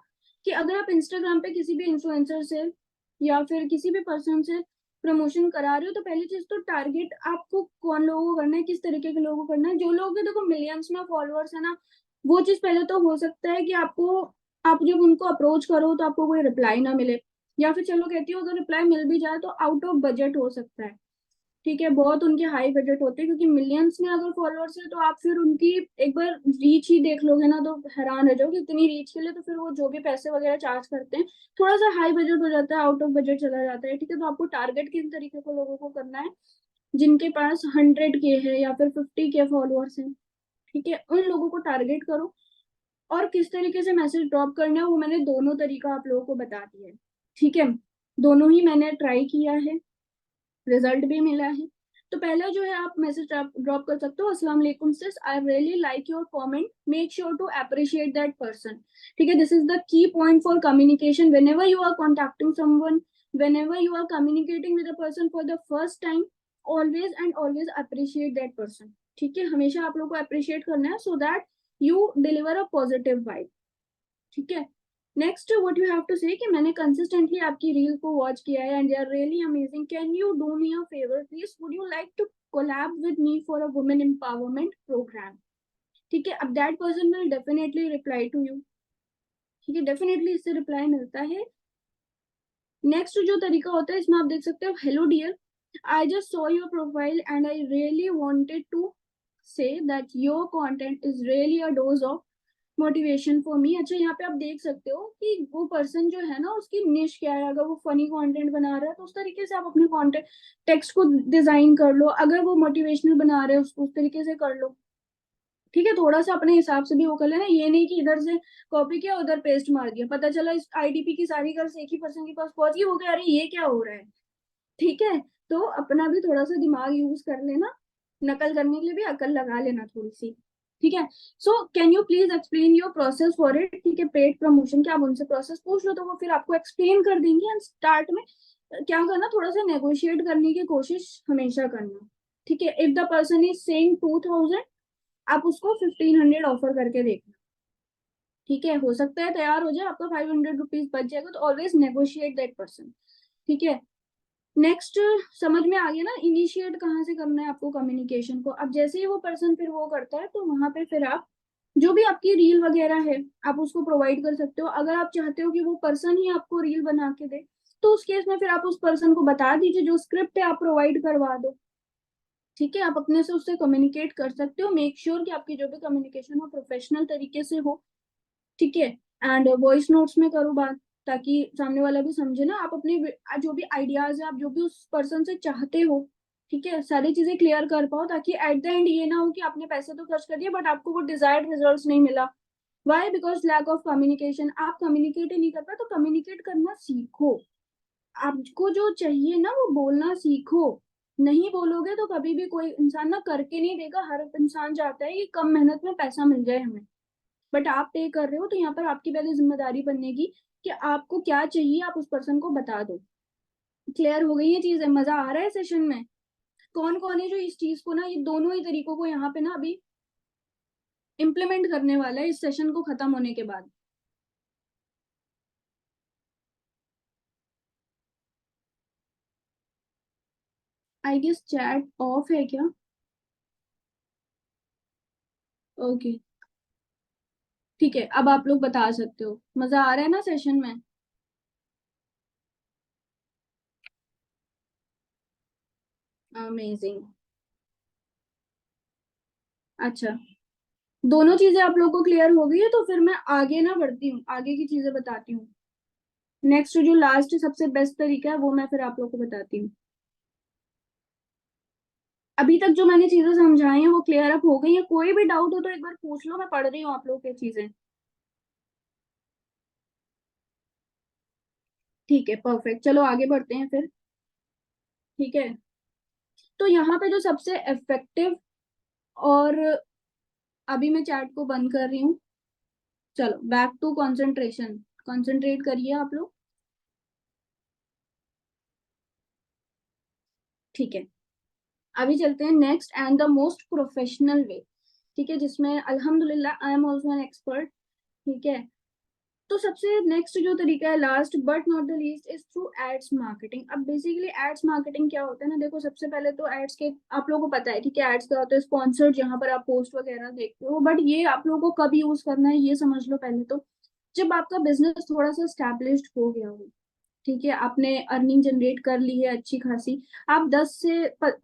कि अगर आप इंस्टाग्राम पे किसी भी इन्फ्लुएंसर से या फिर किसी भी पर्सन से प्रमोशन करा रहे हो, तो पहली चीज तो टारगेट आपको कौन लोगों को करना है, किस तरीके के लोगों को करना है। जो लोग हैं देखो मिलियंस में फॉलोअर्स है ना, वो चीज पहले तो हो सकता है कि आपको, आप जब उनको अप्रोच करो तो आपको कोई रिप्लाई ना मिले, या फिर चलो कहती हूँ अगर रिप्लाई मिल भी जाए तो आउट ऑफ बजट हो सकता है। ठीक है, बहुत उनके हाई बजट होते हैं, क्योंकि मिलियंस में अगर फॉलोअर्स है तो आप फिर उनकी एक बार रीच ही देख लोगे ना तो हैरान रह जाओगे इतनी रीच के लिए। तो फिर वो जो भी पैसे वगैरह चार्ज करते हैं थोड़ा सा हाई बजट हो जाता है, आउट ऑफ बजट चला जाता है। ठीक है, तो आपको टारगेट किन तरीके को लोगों को करना है, जिनके पास 100K है या फिर 50K फॉलोअर्स हैं। ठीक है, उन लोगों को टारगेट करो। और किस तरीके से मैसेज ड्रॉप करना है वो मैंने दोनों तरीका आप लोगों को बता दिया है। ठीक है, दोनों ही मैंने ट्राई किया है, रिजल्ट भी मिला है। तो पहला जो है आप मैसेज ड्रॉप कर सकते हो, अस्सलाम वालेकुम sis, I really like your comment, make sure to appreciate that person. ठीक है, this is the key point for communication whenever you are contacting someone, whenever you are communicating with a person for the first time, always and always appreciate that person. ठीक है, हमेशा आप लोग को appreciate करना है so that you deliver a positive vibe. ठीक है, next what you have to से कि मैंने कंसिस्टेंटली आपकी रील को वॉच किया है and they are really amazing, can you do me a favour please, would you like to collab with me for a women empowerment program. ठीक है, अब that person will definitely reply to you. ठीक है, definitely इससे reply मिलता है। Next जो तरीका होता है इसमें आप देख सकते हो, hello dear, I just saw your profile and I really wanted to say that your content is really a dose of motivation for me. अच्छा, यहाँ पे आप देख सकते हो कि वो पर्सन जो है ना उसकी निश क्या है। अगर वो फनी कंटेंट बना रहा है तो उस तरीके से आप अपने कंटेंट टेक्स्ट को डिजाइन कर लो, अगर वो मोटिवेशनल बना रहे हो उसको उस तरीके से कर लो। ठीक है, थोड़ा सा अपने हिसाब से भी वो कर लेना, ये नहीं कि इधर से कॉपी किया उधर पेस्ट मार दिया, पता चला इस आईडीपी की सारी गर्ल्स एक ही पर्सन के पास पहुंच गई, हो गया अरे ये क्या हो रहा है। ठीक है, तो अपना भी थोड़ा सा दिमाग यूज कर लेना, नकल करने के लिए भी अकल लगा लेना थोड़ी सी। ठीक है, so can you please explain your process for it. ठीक है, पेड प्रमोशन के आप उनसे प्रोसेस पूछ लो तो वो फिर आपको एक्सप्लेन कर देंगे। एंड स्टार्ट में क्या करना, थोड़ा सा नेगोशिएट करने की कोशिश हमेशा करना। ठीक है, if the person is saying 2000, आप उसको 1500 ऑफर करके देखना। ठीक है, हो सकता है तैयार हो जाए, आपका 500 रुपीज बच जाएगा, तो ऑलवेज नेगोशिएट दैट पर्सन। ठीक है, नेक्स्ट समझ में आ गया ना इनिशिएट कहाँ से करना है आपको कम्युनिकेशन को। अब जैसे ही वो पर्सन फिर वो करता है तो वहां पे फिर आप जो भी आपकी रील वगैरह है आप उसको प्रोवाइड कर सकते हो। अगर आप चाहते हो कि वो पर्सन ही आपको रील बना के दे तो उस केस में फिर आप उस पर्सन को बता दीजिए, जो स्क्रिप्ट है आप प्रोवाइड करवा दो। ठीक है, आप अपने से उससे कम्युनिकेट कर सकते हो। मेक श्योर कि आपकी जो भी कम्युनिकेशन हो प्रोफेशनल तरीके से हो, ठीक है। एंड वॉइस नोट्स में करो बात, ताकि सामने वाला भी समझे ना, आप अपने जो भी आइडियाज है, आप जो भी उस पर्सन से चाहते हो, ठीक है, सारी चीजें क्लियर कर पाओ, ताकि एट द एंड ये ना हो कि आपने पैसे तो खर्च कर दिए बट आपको वो डिजायर्ड रिजल्ट नहीं मिला। Why? Because lack of communication. आप कम्युनिकेट ही नहीं कर पाए, तो कम्युनिकेट करना सीखो। आपको जो चाहिए ना वो बोलना सीखो। नहीं बोलोगे तो कभी भी कोई इंसान ना करके नहीं देगा। हर इंसान चाहता है कि कम मेहनत में पैसा मिल जाए हमें, बट आप पे कर रहे हो, तो यहाँ पर आपकी पहले जिम्मेदारी बनेगी कि आपको क्या चाहिए, आप उस पर्सन को बता दो। क्लियर हो गई ये चीज है? मजा आ रहा है सेशन में? कौन कौन है जो इस चीज को ना, ये दोनों ही तरीकों को यहाँ पे ना अभी इम्प्लीमेंट करने वाला है इस सेशन को खत्म होने के बाद? आई गेस चैट ऑफ है क्या? ओके, ठीक है, अब आप लोग बता सकते हो। मजा आ रहा है ना सेशन में? अमेजिंग। अच्छा, दोनों चीजें आप लोगों को क्लियर हो गई है, तो फिर मैं आगे ना बढ़ती हूँ, आगे की चीजें बताती हूँ। नेक्स्ट जो लास्ट सबसे बेस्ट तरीका है वो मैं फिर आप लोगों को बताती हूँ। अभी तक जो मैंने चीजें समझाई हैं वो क्लियर अप हो गई है? कोई भी डाउट हो तो एक बार पूछ लो, मैं पढ़ रही हूँ आप लोगों की चीजें। ठीक है, परफेक्ट, चलो आगे बढ़ते हैं फिर। ठीक है, तो यहाँ पे जो सबसे इफेक्टिव, और अभी मैं चैट को बंद कर रही हूँ। चलो बैक टू कंसंट्रेशन। कंसंट्रेट करिए आप लोग। ठीक है, अभी चलते हैं next and the most professional way. ठीक है, जिसमें अल्हम्दुलिल्लाह I am also an expert. ठीक है, तो सबसे नेक्स्ट जो तरीका है, last but not the least, is through ads marketing. अब बेसिकली एड्स मार्केटिंग क्या होता है ना, देखो सबसे पहले तो एड्स के आप लोगों को पता है, ठीक है, एड्स क्या होता है, स्पॉन्सर्ड, जहां पर आप पोस्ट वगैरह देखते हो। बट ये आप लोगों को कब यूज करना है ये समझ लो पहले तो, जब आपका बिजनेस थोड़ा सा स्टैब्लिश्ड हो गया हो। ठीक है, आपने अर्निंग जनरेट कर ली है अच्छी खासी, आप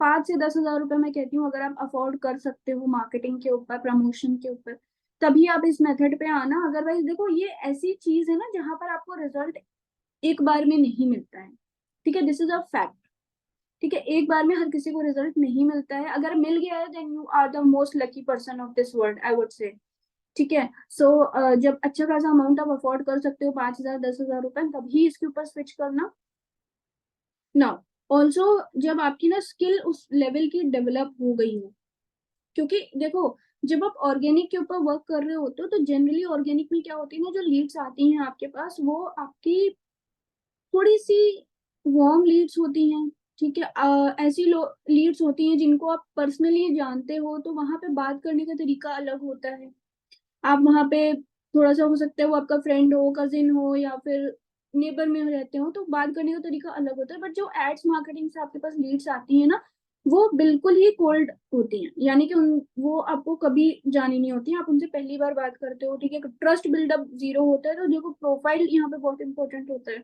5 से 10 हजार रुपए मैं कहती हूँ, अगर आप अफोर्ड कर सकते हो मार्केटिंग के ऊपर, प्रमोशन के ऊपर, तभी आप इस मेथड पे आना। अदरवाइज देखो, ये ऐसी चीज है ना जहां पर आपको रिजल्ट एक बार में नहीं मिलता है। ठीक है, दिस इज अ फैक्ट। ठीक है, एक बार में हर किसी को रिजल्ट नहीं मिलता है। अगर मिल गया है then you are the most lucky person of this world, I would say. ठीक है, सो जब अच्छा खासा अमाउंट आप अफोर्ड कर सकते हो, 5 हजार 10 हजार रुपए, तभी इसके ऊपर स्विच करना ना। ऑल्सो जब आपकी ना स्किल उस लेवल की डेवलप हो गई हो, क्योंकि देखो, जब आप ऑर्गेनिक के ऊपर वर्क कर रहे होते हो तो जनरली ऑर्गेनिक में क्या होती है ना, जो लीड्स आती हैं आपके पास, वो आपकी थोड़ी सी वार्म लीड्स होती हैं। ठीक है, ऐसी लीड्स होती हैं जिनको आप पर्सनली जानते हो, तो वहां पे बात करने का तरीका अलग होता है। आप वहां पे थोड़ा सा, हो सकता है वो आपका फ्रेंड हो, कजिन हो, या फिर नेबर में रहते हो, तो बात करने का तरीका अलग होता है। बट जो एड्स मार्केटिंग से आपके पास लीड्स आती है ना, वो बिल्कुल ही कोल्ड होती हैं, यानी कि उन वो आपको कभी जानी नहीं होती, आप उनसे पहली बार बात करते हो। ठीक है, ट्रस्ट बिल्डअप जीरो होता है। तो देखो, प्रोफाइल यहाँ पे बहुत इंपॉर्टेंट होता है।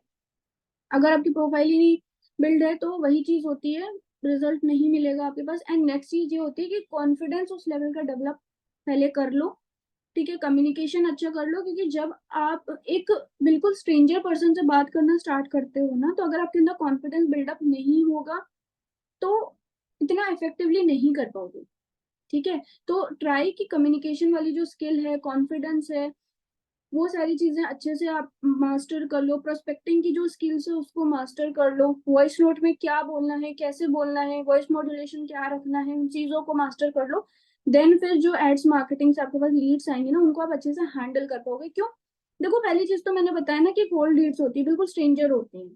अगर आपकी प्रोफाइल ही नहीं बिल्ड है तो वही चीज होती है, रिजल्ट नहीं मिलेगा आपके पास। एंड नेक्स्ट चीज ये होती है कि कॉन्फिडेंस उस लेवल का डेवलप पहले कर लो। ठीक है, कम्युनिकेशन अच्छा कर लो, क्योंकि जब आप एक बिल्कुल स्ट्रेंजर पर्सन से बात करना स्टार्ट करते हो ना, तो अगर आपके अंदर कॉन्फिडेंस बिल्डअप नहीं होगा तो इतना इफेक्टिवली नहीं कर पाओगे। ठीक है, तो ट्राई की कम्युनिकेशन वाली जो स्किल है, कॉन्फिडेंस है, वो सारी चीजें अच्छे से आप मास्टर कर लो। प्रोस्पेक्टिंग की जो स्किल्स है उसको मास्टर कर लो। वॉइस नोट में क्या बोलना है, कैसे बोलना है, वॉइस मॉड्यूलेशन क्या रखना है, उन चीजों को मास्टर कर लो। देन फिर जो एड्स मार्केटिंग से आपके पास लीड्स आएंगे ना, उनको आप अच्छे से हैंडल कर पाओगे। क्यों? देखो, पहली चीज तो मैंने बताया ना कि कोल्ड लीड्स होती है, बिल्कुल स्ट्रेंजर होती है।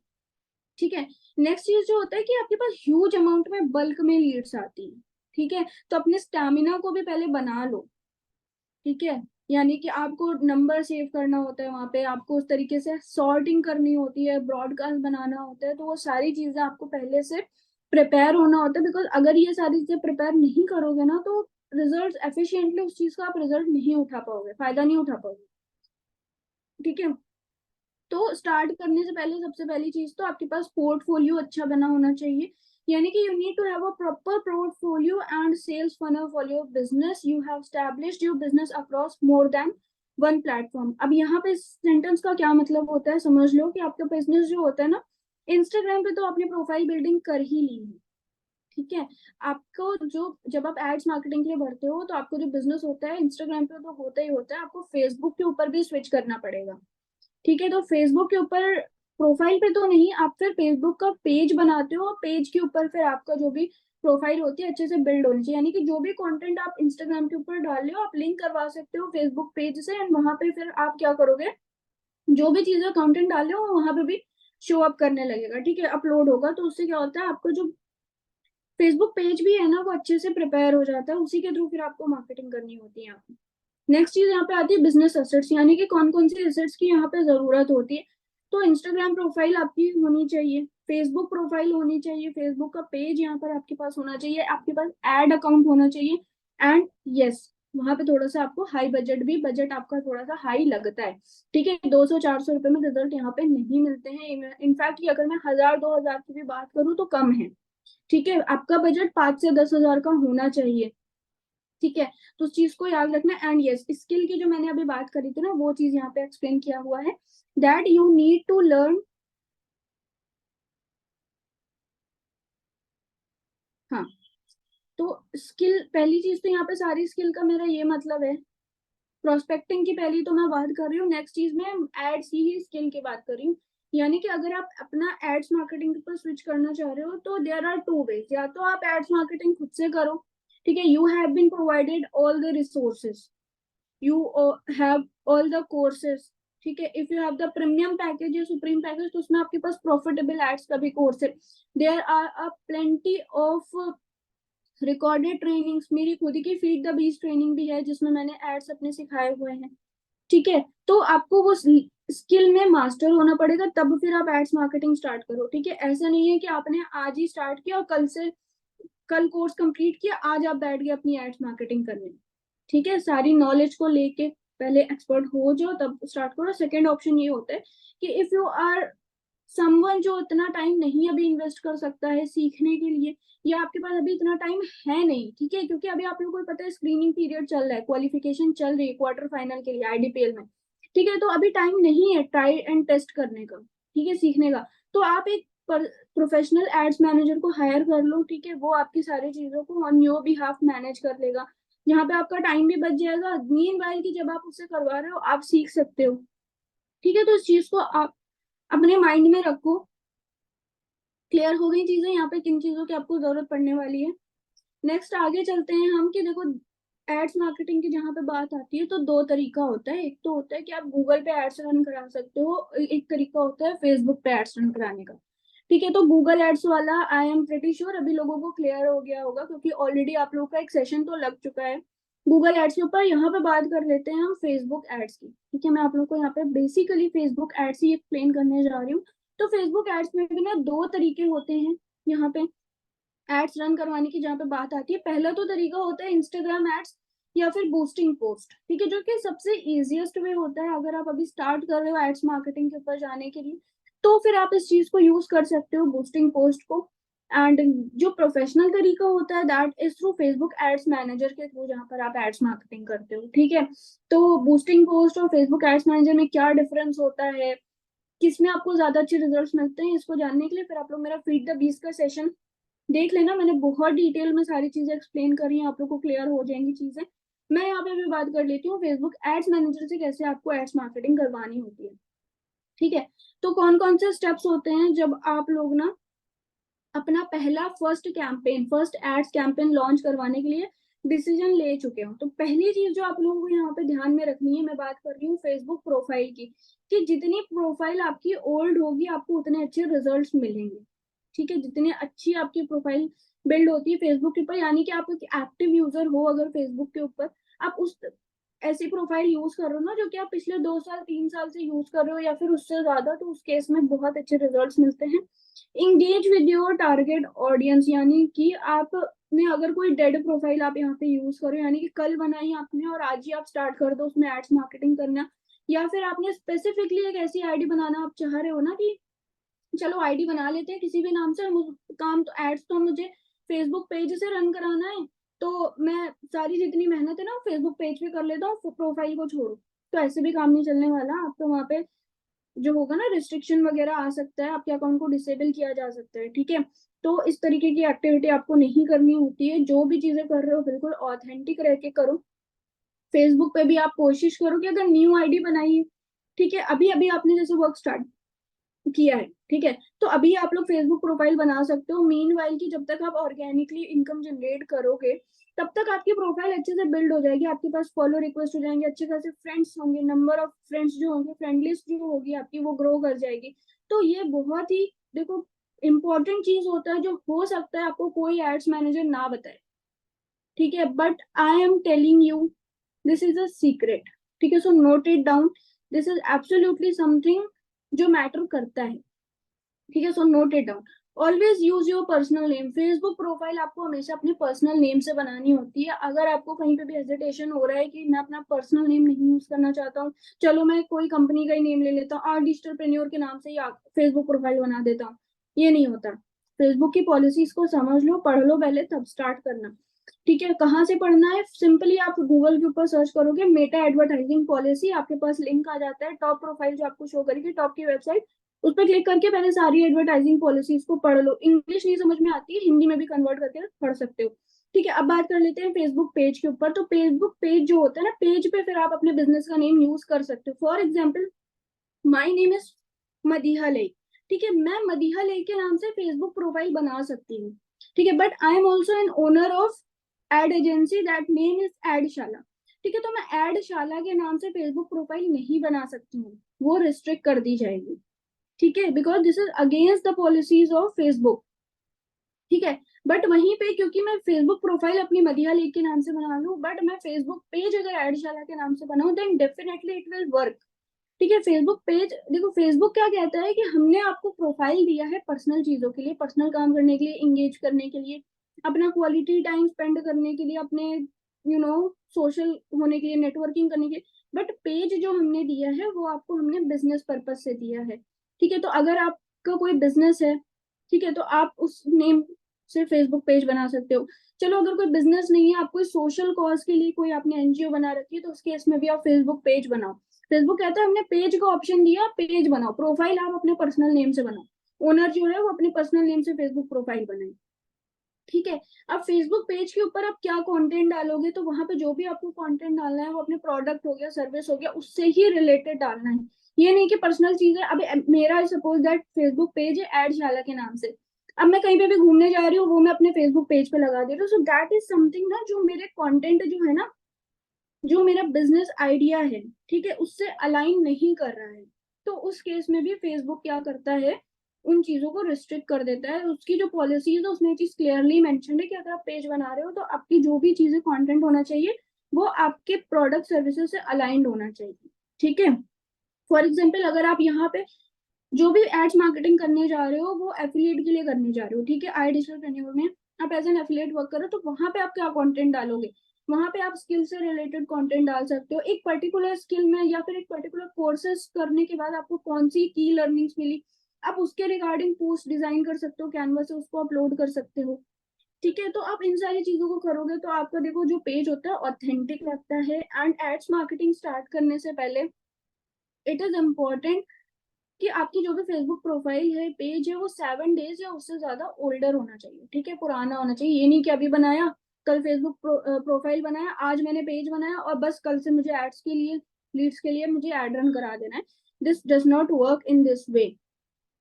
ठीक है, नेक्स्ट चीज जो होता है कि आपके पास ह्यूज अमाउंट में बल्क में लीड्स आती है। ठीक है, तो अपने स्टैमिना को भी पहले बना लो। ठीक है, यानी कि आपको नंबर सेव करना होता है, वहां पे आपको उस तरीके से सॉर्टिंग करनी होती है, ब्रॉडकास्ट बनाना होता है, तो वो सारी चीजें आपको पहले से प्रिपेयर होना होता है। बिकॉज अगर ये सारी चीजें प्रिपेयर नहीं करोगे ना, तो रिजल्ट एफिशिएंटली उस चीज का आप रिजल्ट नहीं उठा पाओगे, फायदा नहीं उठा पाओगे। ठीक है, तो स्टार्ट करने से पहले सबसे पहली चीज तो आपके पास पोर्टफोलियो अच्छा बना होना चाहिए। यानी कि you need to have a proper portfolio and sales funnel for your business. You have established your business across more than one platform. अब यहाँ पे सेंटेंस का क्या मतलब होता है समझ लो कि आपका बिजनेस जो होता है ना, इंस्टाग्राम पे तो आपने प्रोफाइल बिल्डिंग कर ही ली है, ठीक है। आपको जो जब आप एड्स मार्केटिंग के लिए भरते हो तो आपको जो बिजनेस होता है इंस्टाग्राम पे तो होता ही होता है, आपको फेसबुक के ऊपर भी स्विच करना पड़ेगा, ठीक है। तो फेसबुक के ऊपर प्रोफाइल पे तो नहीं, आप फिर फेसबुक का पेज बनाते हो, पेज के ऊपर फिर आपका जो भी प्रोफाइल होती है अच्छे से बिल्ड होनी चाहिए, यानी कि जो भी कंटेंट आप इंस्टाग्राम के ऊपर डाल रहे हो आप लिंक करवा सकते हो फेसबुक पेज से, एंड वहां पे फिर आप क्या करोगे, जो भी चीजें कंटेंट डाले हो वहां पे भी शो अप करने लगेगा, ठीक है, अपलोड होगा। तो उससे क्या होता है, आपको जो फेसबुक पेज भी है ना वो अच्छे से प्रिपेयर हो जाता है, उसी के थ्रू फिर आपको मार्केटिंग करनी होती है यहाँ पे। नेक्स्ट चीज यहाँ पे आती है बिजनेस एसेट्स, यानी कि कौन कौन सी एसेट्स की यहाँ पे जरूरत होती है। तो इंस्टाग्राम प्रोफाइल आपकी होनी चाहिए, फेसबुक प्रोफाइल होनी चाहिए, फेसबुक का पेज यहाँ पर आपके पास होना चाहिए, आपके पास एड अकाउंट होना चाहिए, एंड यस वहां पे थोड़ा सा आपको हाई बजट भी, बजट आपका थोड़ा सा हाई लगता है, ठीक है। 200-400 रुपए में रिजल्ट यहाँ पे नहीं मिलते हैं, इनफैक्ट अगर मैं 1000-2000 की भी बात करूँ तो कम है, ठीक है। आपका बजट 5 से 10 हजार का होना चाहिए, ठीक है। तो उस चीज को याद रखना। एंड यस स्किल की जो मैंने अभी बात करी थी ना वो चीज यहाँ पे एक्सप्लेन किया हुआ है, that you need to learn. हाँ, तो स्किल पहली चीज तो यहाँ पे सारी स्किल का मेरा ये मतलब है, प्रोस्पेक्टिंग की पहली तो मैं बात कर रही हूँ, नेक्स्ट चीज में एड्स की ही स्किल की बात कर रही हूँ। यानी कि अगर आप अपना एड्स मार्केटिंग पर स्विच करना चाह रहे हो तो देयर आर टू वेज, या तो आप एड्स मार्केटिंग खुद से करो, ठीक है, you have been provided all the resources, you have all the courses, ठीक है। If you have the premium package या सुप्रीम पैकेज तो उसमें आपके पास प्रॉफिटेबल एड्स का भी कोर्स है, there are a plenty of recorded trainings, मेरी खुद की फीड द बीस्ट ट्रेनिंग भी है जिसमें मैंने एड्स अपने सिखाए हुए हैं, ठीक है। तो आपको वो स्किल में मास्टर होना पड़ेगा तब फिर आप एड्स मार्केटिंग स्टार्ट करो, ठीक है। ऐसा नहीं है कि आपने आज ही स्टार्ट किया और कल कोर्स कंप्लीट किया आज आप बैठ गए अपनी एड्स मार्केटिंग करने, ठीक है। सारी नॉलेज को लेके पहले एक्सपर्ट हो जाओ तब स्टार्ट करो। सेकेंड ऑप्शन ये होता है कि इफ यू आर समवन जो इतना टाइम नहीं अभी इन्वेस्ट कर सकता है सीखने के लिए, या आपके पास अभी इतना टाइम है नहीं, ठीक है, क्योंकि अभी आप लोगों को पता है स्क्रीनिंग पीरियड चल रहा है, क्वालिफिकेशन चल रही है क्वार्टर फाइनल के लिए आईडीपीएल में, ठीक है, तो अभी टाइम नहीं है ट्राई एंड टेस्ट करने का, ठीक है, सीखने का। तो आप एक प्रोफेशनल एड्स मैनेजर को हायर कर लो, ठीक है, वो आपकी सारी चीजों को ऑन योर बिहाफ मैनेज कर लेगा, यहाँ पे आपका टाइम भी बच जाएगा, मीन वाइल की जब आप उससे करवा रहे हो आप सीख सकते हो, ठीक है। तो इस चीज को आप अपने माइंड में रखो। क्लियर हो गई चीजें यहाँ पे किन चीजों की आपको जरूरत पड़ने वाली है। नेक्स्ट आगे चलते हैं हम कि देखो एड्स मार्केटिंग की जहाँ पे बात आती है तो दो तरीका होता है, एक तो होता है कि आप गूगल पे एड्स रन करा सकते हो, एक तरीका होता है फेसबुक पे एड्स रन कराने का, ठीक है। तो गूगल एड्स वाला आई एम प्रेटी श्योर अभी लोगों को क्लियर हो गया होगा क्योंकि ऑलरेडी आप लोगों का एक सेशन तो लग चुका है गूगल एड्स के ऊपर। यहाँ पे बात कर लेते हैं हम फेसबुक एड्स की, ठीक है। मैं आप लोग को यहाँ पे बेसिकली फेसबुक एड्स ही एक्सप्लेन करने जा रही हूँ। तो फेसबुक एड्स में भी ना दो तरीके होते हैं यहाँ पे एड्स रन करवाने की, जहाँ पे बात आती है पहला तो तरीका होता है इंस्टाग्राम एड्स या फिर बूस्टिंग पोस्ट, ठीक है, जो कि सबसे इजीएस्ट वे होता है अगर आप अभी स्टार्ट कर रहे हो एड्स मार्केटिंग के ऊपर जाने के लिए, तो फिर आप इस चीज को यूज कर सकते हो बूस्टिंग पोस्ट को। एंड जो प्रोफेशनल तरीका होता है that is through Facebook ads manager के थ्रू, जहाँ पर आप एड्स मार्केटिंग करते हो, ठीक है। तो बूस्टिंग पोस्ट और फेसबुक एड्स मैनेजर में क्या डिफरेंस होता है, किसमें आपको ज्यादा अच्छे रिजल्ट्स मिलते हैं, इसको जानने के लिए फिर आप लोग मेरा फीड द बीस का सेशन देख लेना, मैंने बहुत डिटेल में सारी चीजें एक्सप्लेन करी हैं, आप लोग को क्लियर हो जाएंगी चीजें। मैं यहाँ पे भी बात कर लेती हूँ फेसबुक एड्स मैनेजर से कैसे आपको एड्स मार्केटिंग करवानी होती है, ठीक है। तो कौन कौन से स्टेप्स होते हैं जब आप लोग ना अपना पहला फर्स्ट एड्स कैंपेन लॉन्च करवाने के लिए डिसीजन ले चुके हो। तो पहली चीज जो आप लोगों को यहाँ पे ध्यान में रखनी है, मैं बात कर रही हूँ फेसबुक प्रोफाइल की, कि जितनी प्रोफाइल आपकी ओल्ड होगी आपको उतने अच्छे रिजल्ट्स मिलेंगे, ठीक है। जितनी अच्छी आपकी प्रोफाइल बिल्ड होती है फेसबुक के ऊपर, यानी कि आप एक एक्टिव यूजर हो अगर फेसबुक के ऊपर, आप उस ऐसी प्रोफाइल यूज कर रहे हो ना जो कि आप पिछले 2 साल 3 साल से यूज कर रहे हो या फिर उससे ज्यादा, तो उस केस में बहुत अच्छे रिजल्ट्स मिलते हैं। Engage with your target audience, यानी कि आपने अगर कोई डेड प्रोफाइल आप यहाँ पे यूज करो, यानी कि कल बनाई आपने और आज ही आप स्टार्ट कर दो उसमें एड्स मार्केटिंग करना, या फिर आपने स्पेसिफिकली एक ऐसी आईडी बनाना आप चाह रहे हो ना कि चलो आईडी बना लेते हैं किसी भी नाम से, काम तो एड्स तो मुझे फेसबुक पेज से रन कराना है, तो मैं सारी जितनी मेहनत है ना फेसबुक पेज पे कर लेता हूँ, प्रोफाइल को छोड़ो। तो ऐसे भी काम नहीं चलने वाला। आप तो वहाँ पे जो होगा ना रिस्ट्रिक्शन वगैरह आ सकता है, आपके अकाउंट को डिसेबल किया जा सकता है, ठीक है। तो इस तरीके की एक्टिविटी आपको नहीं करनी होती है। जो भी चीजें कर रहे हो बिल्कुल ऑथेंटिक रह के करो। फेसबुक पे भी आप कोशिश करो कि अगर न्यू आईडी बनाई है, ठीक है, अभी अभी आपने जैसे वर्क स्टार्ट किया है, ठीक है, तो अभी आप लोग फेसबुक प्रोफाइल बना सकते हो। मीन वाइल की जब तक आप ऑर्गेनिकली इनकम जनरेट करोगे तब तक आपकी प्रोफाइल अच्छे से बिल्ड हो जाएगी, आपके पास फॉलो रिक्वेस्ट हो जाएंगे, अच्छे खासे फ्रेंड्स होंगे, नंबर ऑफ फ्रेंड्स जो होंगे, फ्रेंड लिस्ट जो होगी आपकी वो ग्रो कर जाएगी। तो ये बहुत ही देखो इंपॉर्टेंट चीज होता है जो हो सकता है आपको कोई एड्स मैनेजर ना बताए, ठीक है, but I am telling you this is a secret, ठीक है। So note it down, this is absolutely something जो मैटर करता है, ठीक है। So note it down. Always use your personal name. Facebook profile आपको हमेशा अपने पर्सनल नेम से बनानी होती है। अगर आपको कहीं पे भी हेजिटेशन हो रहा है कि मैं अपना पर्सनल नेम नहीं यूज करना चाहता हूँ, चलो मैं कोई कंपनी का ही नेम ले लेता हूँ, आर डिजिटलप्रेन्योर के नाम से ही फेसबुक प्रोफाइल बना देता हूँ, ये नहीं होता। फेसबुक की पॉलिसीज को समझ लो, पढ़ लो पहले, तब स्टार्ट करना, ठीक है। कहाँ से पढ़ना है? सिंपली आप गूगल के ऊपर सर्च करोगे मेटा एडवर्टाइजिंग पॉलिसी, आपके पास लिंक आ जाता है, टॉप प्रोफाइल जो आपको शो करेगी, टॉप की वेबसाइट, उस पर क्लिक करके पहले सारी एडवर्टाइजिंग पॉलिसीज को पढ़ लो। इंग्लिश नहीं समझ में आती है, हिंदी में भी कन्वर्ट करके पढ़ सकते हो, ठीक है। अब बात कर लेते हैं फेसबुक पेज के ऊपर। तो फेसबुक पेज जो होता है ना, पेज पे फिर आप अपने बिजनेस का नेम यूज कर सकते हो। For example my name is Madiha lake, ठीक है, मैं मदीहा लेक के नाम से फेसबुक प्रोफाइल बना सकती हूँ, ठीक है, but I am also an owner of ad agency that name is Adshala, ठीक है। तो मैं एडशाला के नाम से फेसबुक प्रोफाइल नहीं बना सकती हूँ, वो रिस्ट्रिक्ट कर दी जाएगी, ठीक है, because this is against the policies of Facebook, ठीक है। बट वहीं पे क्योंकि मैं फेसबुक प्रोफाइल अपनी मदिया लेक के नाम से बना लूं, बट मैं फेसबुक पेज अगर एडशाला के नाम से बनाऊं, then definitely it will work, ठीक है। फेसबुक पेज देखो, फेसबुक क्या कहता है कि हमने आपको प्रोफाइल दिया है पर्सनल चीजों के लिए, पर्सनल काम करने के लिए, इंगेज करने के लिए, अपना क्वालिटी टाइम स्पेंड करने के लिए, अपने सोशल होने के लिए, नेटवर्किंग करने के लिए, बट पेज जो हमने दिया है वो आपको हमने बिजनेस पर्पज से दिया है, ठीक है। तो अगर आपका कोई बिजनेस है, ठीक है, तो आप उस नेम से फेसबुक पेज बना सकते हो। चलो अगर कोई बिजनेस नहीं है, आप कोई सोशल कॉज के लिए कोई आपने एनजीओ बना रखी है, तो उस केस में भी आप फेसबुक पेज बनाओ। फेसबुक कहता है हमने पेज का ऑप्शन दिया, पेज बनाओ, प्रोफाइल आप अपने पर्सनल नेम से बनाओ, ओनर जो है वो अपने पर्सनल नेम से फेसबुक प्रोफाइल बनाए, ठीक है। अब फेसबुक पेज के ऊपर आप क्या कंटेंट डालोगे, तो वहां पे जो भी आपको कंटेंट डालना है वो अपने प्रोडक्ट हो गया, सर्विस हो गया, उससे ही रिलेटेड डालना है। ये नहीं कि पर्सनल चीज है। अब मेरा सपोज दैट फेसबुक पेज है एडशाला के नाम से, अब मैं कहीं पे भी घूमने जा रही हूँ वो मैं अपने फेसबुक पेज पे लगा दे रही हूँ, सो दैट इज समथिंग ना जो मेरे कंटेंट जो है ना, जो मेरा बिजनेस आइडिया है, ठीक है, उससे अलाइन नहीं कर रहा है। तो उस केस में भी फेसबुक क्या करता है, उन चीजों को रिस्ट्रिक्ट कर देता है। उसकी जो पॉलिसीज है उसमें चीज क्लियरली मेंशन है कि अगर आप पेज बना रहे हो तो आपकी जो भी चीजें कंटेंट होना चाहिए वो आपके प्रोडक्ट सर्विसेज से अलाइंड होना चाहिए, ठीक है। फॉर एग्जाम्पल अगर आप यहाँ पे जो भी एड्स मार्केटिंग करने जा रहे हो वो एफिलिएट के लिए करने जा रहे हो, ठीक है, आई डिजिटल में आप एज एन एफिलिएट वर्क करो, तो वहां पे आप क्या कंटेंट डालोगे, वहां पे आप स्किल से रिलेटेड कंटेंट डाल सकते हो। एक पर्टिकुलर स्किल में या फिर एक पर्टिकुलर कोर्सेज करने के बाद आपको कौन सी की लर्निंग्स मिली, आप उसके रिगार्डिंग पोस्ट डिजाइन कर सकते हो, कैनवा से उसको अपलोड कर सकते हो, ठीक है। तो आप इन सारी चीजों को करोगे तो आपका देखो जो पेज होता है ऑथेंटिक लगता है। एंड एड्स मार्केटिंग स्टार्ट करने से पहले इट इज इम्पोर्टेंट कि आपकी जो भी फेसबुक प्रोफाइल है, पेज है, वो 7 डेज या उससे ज्यादा ओल्डर होना चाहिए, ठीक है, पुराना होना चाहिए। ये नहीं कि अभी बनाया, कल फेसबुक प्रोफाइल बनाया, आज मैंने पेज बनाया और बस कल से मुझे एड्स के लिए, लीड्स के लिए मुझे एड रन करा देना है। This does not work in this way,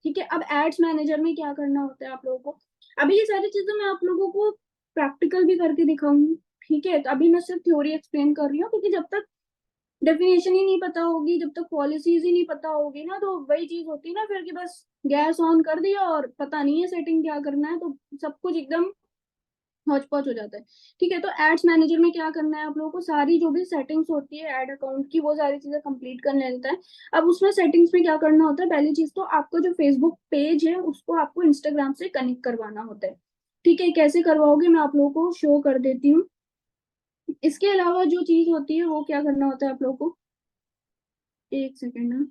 ठीक है। अब एड्स मैनेजर में क्या करना होता है आप लोगों को, अभी ये सारी चीजें मैं आप लोगों को प्रैक्टिकल भी करके दिखाऊंगी, ठीक है। तो अभी मैं सिर्फ थ्योरी एक्सप्लेन कर रही हूँ, क्योंकि जब तक डेफिनेशन ही नहीं पता होगी, जब तक पॉलिसीज ही नहीं पता होगी ना, तो वही चीज होती है ना फिर कि बस गैस ऑन कर दिया और पता नहीं है सेटिंग क्या करना है, तो सब कुछ एकदम हौच पौच हो जाता है, ठीक है। तो एड्स मैनेजर में क्या करना है आप लोगों को, सारी जो भी सेटिंग्स होती है एड अकाउंट की वो सारी चीजें कंप्लीट करने लेता है। अब उसमें सेटिंग्स में क्या करना होता है, पहली चीज तो आपका जो फेसबुक पेज है उसको आपको इंस्टाग्राम से कनेक्ट करवाना होता है, ठीक है। कैसे करवाओगे मैं आप लोगों को शो कर देती हूँ। इसके अलावा जो चीज होती है वो क्या करना होता है आप लोगों को, एक सेकेंड ना।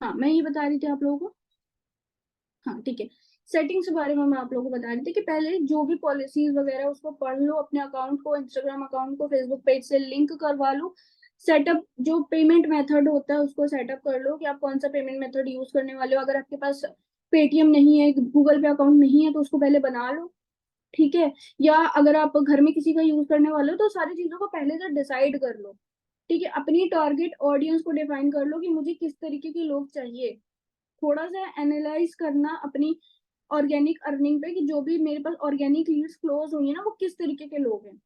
हाँ, मैं ये बता रही थी आप लोगों को। हाँ ठीक है, सेटिंग्स के बारे में मैं आप लोगों को बता रही थी कि पहले जो भी पॉलिसीज वगैरह उसको पढ़ लो, अपने अकाउंट को, इंस्टाग्राम अकाउंट को फेसबुक पेज से लिंक करवा लो। सेटअप जो पेमेंट मेथड होता है उसको सेटअप कर लो कि आप कौन सा पेमेंट मेथड यूज करने वाले हो। अगर आपके पास पेटीएम नहीं है, गूगल पे अकाउंट नहीं है, तो उसको पहले बना लो। ठीक है, या अगर आप घर में किसी का यूज करने वाले हो तो सारी चीजों को पहले से डिसाइड कर लो। ठीक है, अपनी टारगेट ऑडियंस को डिफाइन कर लो कि मुझे किस तरीके के लोग चाहिए। थोड़ा सा एनालाइज करना अपनी ऑर्गेनिक अर्निंग पे कि जो भी मेरे पास ऑर्गेनिक लीड्स क्लोज हुई है ना, वो किस तरीके के लोग हैं।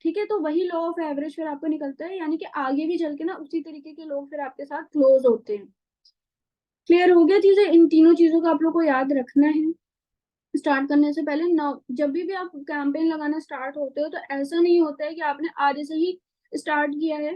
ठीक है, तो वही लॉ ऑफ एवरेज फिर आपको निकलता है, यानी कि आगे भी चल के ना उसी तरीके के लोग फिर आपके साथ क्लोज होते हैं। क्लियर हो गया चीजें? इन तीनों चीजों का आप लोग को याद रखना है स्टार्ट करने से पहले। ना जब भी आप कैंपेन लगाना स्टार्ट होते हो तो ऐसा नहीं होता है कि आपने आज से ही स्टार्ट किया है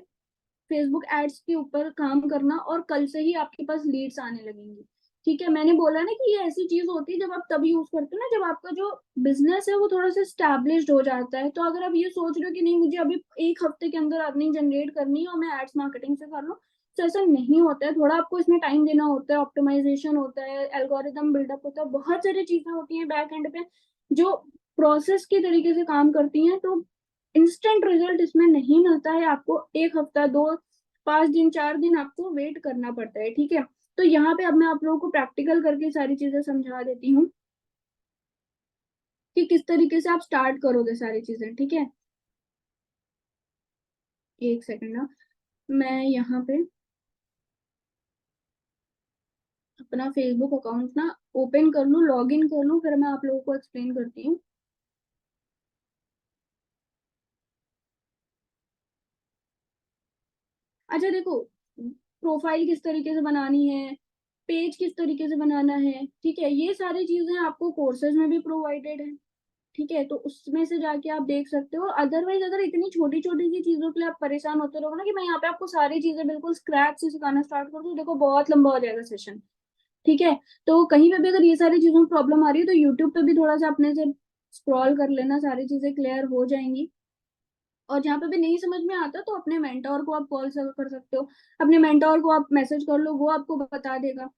फेसबुक एड्स के ऊपर काम करना और कल से ही आपके पास लीड्स आने लगेंगी। ठीक है, मैंने बोला ना कि ये ऐसी चीज होती है जब आप तभी यूज करते हो ना जब आपका जो बिजनेस है वो थोड़ा सा स्टैब्लिश्ड हो जाता है। तो अगर आप ये सोच रहे हो कि नहीं मुझे अभी एक हफ्ते के अंदर अर्निंग जनरेट करनी है और मैं एड्स मार्केटिंग से कर लूँ, तो ऐसा नहीं होता है। थोड़ा आपको इसमें टाइम देना होता है, ऑप्टिमाइजेशन होता है, एल्गोरिदम बिल्डअप होता है, बहुत सारी चीजें होती हैं बैक एंड पे जो प्रोसेस के तरीके से काम करती हैं। तो इंस्टेंट रिजल्ट इसमें नहीं मिलता है, आपको एक हफ्ता, दो, 5 दिन, 4 दिन आपको वेट करना पड़ता है। ठीक है, तो यहाँ पे अब मैं आप लोगों को प्रैक्टिकल करके सारी चीजें समझा देती हूँ कि किस तरीके से आप स्टार्ट करोगे सारी चीजें। ठीक है, एक सेकंड ना, मैं यहाँ पे अपना फेसबुक अकाउंट ना ओपन कर लूँ, लॉग इन कर लूँ, फिर मैं आप लोगों को एक्सप्लेन करती हूँ। अच्छा देखो, प्रोफाइल किस तरीके से बनानी है, पेज किस तरीके से बनाना है, ठीक है, ये सारी चीजें आपको कोर्सेज में भी प्रोवाइडेड है। ठीक है, तो उसमें से जाके आप देख सकते हो। अदरवाइज अगर इतनी छोटी छोटी सी चीजों के लिए आप परेशान होते रहोगे ना कि मैं यहाँ पे आपको सारी चीजें बिल्कुल स्क्रैच से सिखाना स्टार्ट कर दूँ, देखो बहुत लंबा हो जाएगा सेशन। ठीक है, तो कहीं पे भी अगर ये सारी चीजों में प्रॉब्लम आ रही है तो यूट्यूब पे भी थोड़ा सा अपने से स्क्रॉल कर लेना, सारी चीजें क्लियर हो जाएंगी। और जहाँ पे भी नहीं समझ में आता तो अपने मेंटोर को आप कॉल कर सकते हो, अपने मेंटोर को आप मैसेज कर लो, वो आपको बता देगा।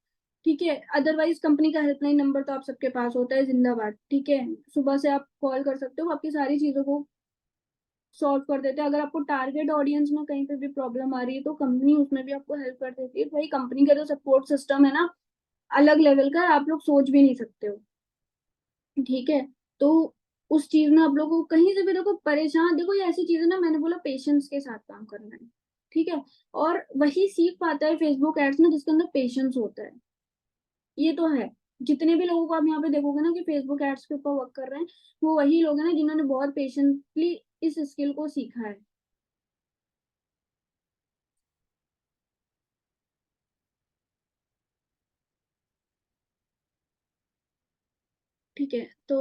ठीक है, अदरवाइज कंपनी का हेल्पलाइन नंबर तो आप सबके पास होता है, जिंदाबाद। ठीक है, सुबह से आप कॉल कर सकते हो, आपकी सारी चीजों को सॉल्व कर देते हैं। अगर आपको टारगेट ऑडियंस में कहीं पे भी प्रॉब्लम आ रही है तो कंपनी उसमें भी आपको हेल्प कर देती है। भाई कंपनी का जो सपोर्ट सिस्टम है ना, अलग लेवल का है, आप लोग सोच भी नहीं सकते हो। ठीक है, तो उस चीज में आप लोगों को कहीं से भी देखो परेशान, देखो ये ऐसी चीज है ना, मैंने बोला पेशेंस के साथ काम करना है। ठीक है, और वही सीख पाता है फेसबुक एड्स में जिसके अंदर पेशेंस होता है। ये तो है, जितने भी लोगों को आप यहाँ पे देखोगे ना कि फेसबुक एड्स के ऊपर वर्क कर रहे हैं, वो वही लोग हैं ना जिन्होंने बहुत पेशेंटली इस स्किल को सीखा है। ठीक है, तो